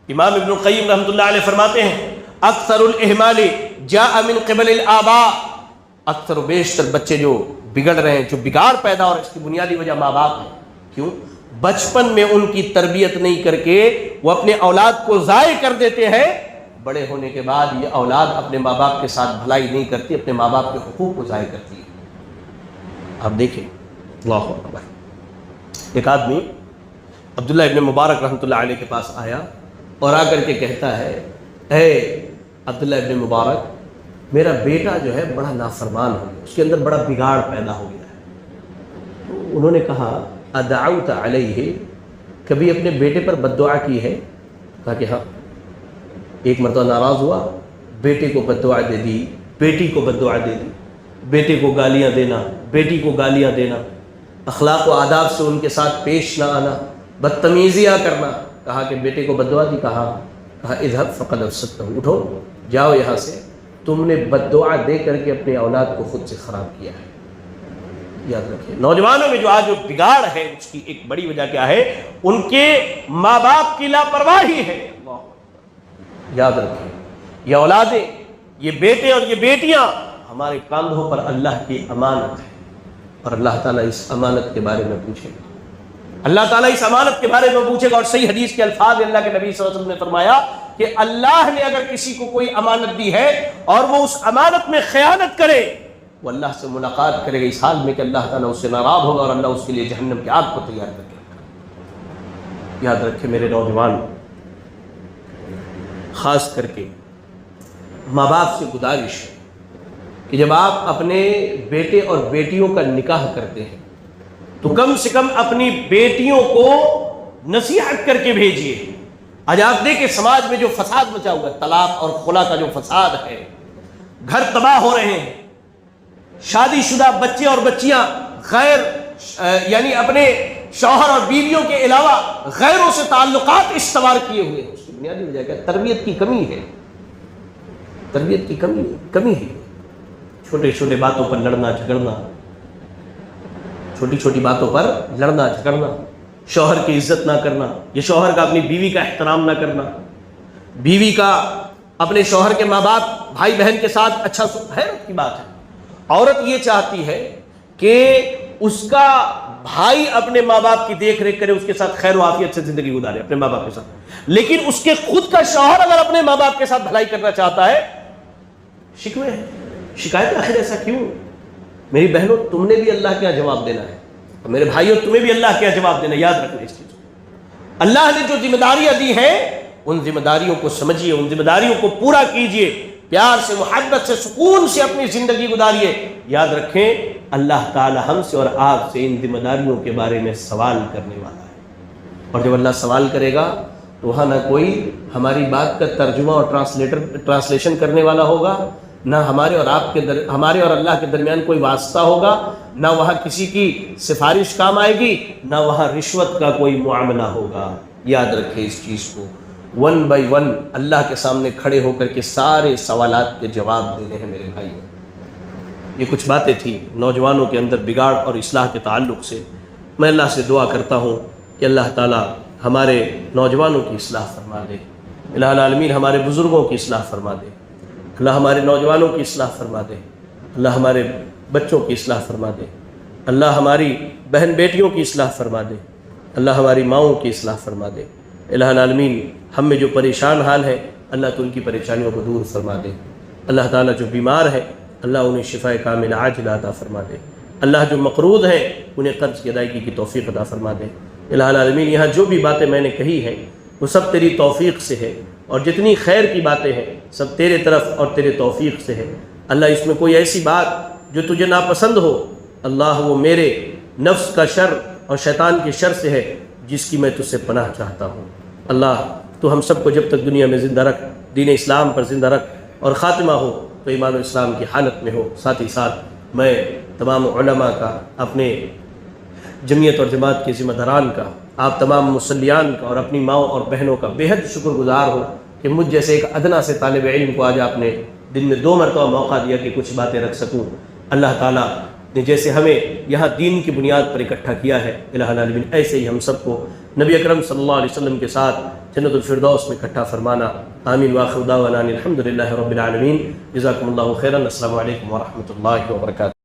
امام ابن القیم رحمۃ اللہ علیہ فرماتے ہیں اکثر الاہمال جاء من قبل الآباء. اکثر و بیشتر بچے جو بگڑ رہے ہیں، جو بگاڑ پیدا ہو رہا ہے، اس کی بنیادی وجہ ماں باپ ہے. کیوں؟ بچپن میں ان کی تربیت نہیں کر کے وہ اپنے اولاد کو ضائع کر دیتے ہیں. بڑے ہونے کے بعد یہ اولاد اپنے ماں باپ کے ساتھ بھلائی نہیں کرتی، اپنے ماں باپ کے حقوق کو ضائع کرتی ہے. آپ دیکھیں، اللہ اکبر. ایک آدمی عبداللہ ابن مبارک رحمۃ اللہ علیہ کے پاس آیا اور آ کر کے کہتا ہے، اے عبداللہ ابن مبارک، میرا بیٹا جو ہے بڑا نافرمان ہو گیا، اس کے اندر بڑا بگاڑ پیدا ہو گیا ہے. تو انہوں نے کہا ادعوت علیہ، کبھی اپنے بیٹے پر بد دعا کی ہے؟ کہا کہ ہاں. ایک مرتبہ ناراض ہوا، بیٹے کو بد دعا دے دی، بیٹی کو بد دعا دے دی، بیٹے کو گالیاں دینا، بیٹی کو گالیاں دینا، اخلاق و آداب سے ان کے ساتھ پیش نہ آنا، بدتمیزیاں کرنا. کہا کہ بیٹے کو بد دعا دی؟ کہا اذهب فقد افسدتہ، اٹھو جاؤ یہاں سے، تم نے بد دعا دے کر کے اپنے اولاد کو خود سے خراب کیا ہے. یاد رکھیں، نوجوانوں میں جو آج جو بگاڑ ہے اس کی ایک بڑی وجہ کیا ہے؟ ان کے ماں باپ کی لاپرواہی ہے. یاد رکھیں، یہ اولادیں، یہ بیٹے اور یہ بیٹیاں ہمارے کاندھوں پر اللہ کی امانت ہے، اور اللہ تعالیٰ اس امانت کے بارے میں پوچھے گا. اللہ تعالیٰ اس امانت کے بارے میں پوچھے گا. اور صحیح حدیث کے الفاظ اللہ کے نبی صلی اللہ علیہ وسلم نے فرمایا کہ اللہ نے اگر کسی کو کوئی امانت دی ہے اور وہ اس امانت میں خیانت کرے، وہ اللہ سے ملاقات کرے گا اس حال میں کہ اللہ تعالیٰ اس سے ناراض ہوگا اور اللہ اس کے لیے جہنم کی آگ کو تیار کر کے رکھا. یاد رکھے میرے نوجوان، خاص کر کے ماں باپ سے گزارش ہے کہ جب آپ اپنے بیٹے اور بیٹیوں کا نکاح کرتے ہیں تو کم سے کم اپنی بیٹیوں کو نصیحت کر کے بھیجیے. آج آپ دیکھیں سماج میں جو فساد مچا ہوا ہے، طلاق اور خلا کا جو فساد ہے، گھر تباہ ہو رہے ہیں، شادی شدہ بچے اور بچیاں غیر یعنی اپنے شوہر اور بیویوں کے علاوہ غیروں سے تعلقات استوار کیے ہوئے ہیں، اس کی بنیادی وجہ کیا؟ تربیت کی کمی ہے، تربیت کی کمی ہے۔ چھوٹے چھوٹے باتوں پر لڑنا جھگڑنا، چھوٹی چھوٹی باتوں پر لڑنا جھگڑنا، شوہر کی عزت نہ کرنا، یہ شوہر کا اپنی بیوی کا احترام نہ کرنا، بیوی کا اپنے شوہر کے ماں باپ بھائی بہن کے ساتھ اچھا حیرت کی بات ہے۔ عورت یہ چاہتی ہے کہ اس کا بھائی اپنے ماں باپ کی دیکھ ریکھ کرے، اس کے ساتھ خیر و عافیت سے زندگی گزارے اپنے ماں باپ کے ساتھ، لیکن اس کے خود کا شوہر اگر اپنے ماں باپ کے ساتھ بھلائی کرنا چاہتا ہے، شکوے ہیں، شکایت، آخر ایسا کیوں؟ میری بہنوں، تم نے بھی اللہ کیا جواب دینا ہے، اور میرے بھائیوں تمہیں بھی اللہ کیا جواب دینا ہے، یاد رکھنا اس چیز کو۔ اللہ نے جو ذمہ داریاں دی ہیں ان ذمہ داریوں کو سمجھیے، ان ذمہ داریوں کو پورا کیجیے، پیار سے، محبت سے، سکون سے اپنی زندگی گزاریے۔ یاد رکھیں اللہ تعالی ہم سے اور آپ سے ان ذمہ داریوں کے بارے میں سوال کرنے والا ہے، اور جب اللہ سوال کرے گا تو وہاں نہ کوئی ہماری بات کا ترجمہ اور ٹرانسلیشن کرنے والا ہوگا، نہ ہمارے اور اللہ کے درمیان کوئی واسطہ ہوگا، نہ وہاں کسی کی سفارش کام آئے گی، نہ وہاں رشوت کا کوئی معاملہ ہوگا۔ یاد رکھیں اس چیز کو، 1 بائی 1 اللہ کے سامنے کھڑے ہو کر کے سارے سوالات کے جواب دینے ہیں میرے بھائیوں۔ یہ کچھ باتیں تھیں نوجوانوں کے اندر بگاڑ اور اصلاح کے تعلق سے۔ میں اللہ سے دعا کرتا ہوں کہ اللہ تعالی ہمارے نوجوانوں کی اصلاح فرما دے، الہ العالمین ہمارے بزرگوں کی اصلاح فرما دے، اللہ ہمارے نوجوانوں کی اصلاح فرما دے، اللہ ہمارے بچوں کی اصلاح فرما دے، اللہ ہماری بہن بیٹیوں کی اصلاح فرما دے، اللہ ہماری ماؤں کی اصلاح فرما دے۔ الہ العالمین ہم میں جو پریشان حال ہے اللہ تو ان کی پریشانیوں کو دور فرما دے، اللہ تعالیٰ جو بیمار ہے اللہ انہیں شفاء کامل عاجلہ عطا فرما دے، اللہ جو مقروض ہیں انہیں قرض کی ادائیگی کی توفیق عطا فرما دے۔ الہ العالمین یہاں جو بھی باتیں میں نے کہی ہیں وہ سب تیری توفیق سے ہے، اور جتنی خیر کی باتیں ہیں سب تیرے طرف اور تیرے توفیق سے ہے۔ اللہ اس میں کوئی ایسی بات جو تجھے ناپسند ہو اللہ وہ میرے نفس کا شر اور شیطان کے شر سے ہے جس کی میں تجھ سے پناہ چاہتا ہوں۔ اللہ تو ہم سب کو جب تک دنیا میں زندہ رکھ، دین اسلام پر زندہ رکھ، اور خاتمہ ہو تو ایمان و اسلام کی حالت میں ہو۔ ساتھ ہی ساتھ میں تمام علماء کا، اپنے جمعیت اور جماعت کے ذمہ داران کا، آپ تمام مصلیان کا اور اپنی ماؤں اور بہنوں کا بےحد شکر گزار ہوں کہ مجھ جیسے ایک ادنا سے طالب علم کو آج آپ نے دن میں 2 مرتبہ موقع دیا کہ کچھ باتیں رکھ سکوں۔ اللہ تعالیٰ نے جیسے ہمیں یہاں دین کی بنیاد پر اکٹھا کیا ہے، الہ العالمین ایسے ہی ہم سب کو نبی اکرم صلی اللہ علیہ وسلم کے ساتھ جنت الفردوس میں اکٹھا فرمانا۔ آمین وآخر دعوانا الحمد للہ رب العالمین۔ جزاکم اللہ خیرا۔ السلام علیکم ورحمۃ اللہ وبرکاتہ۔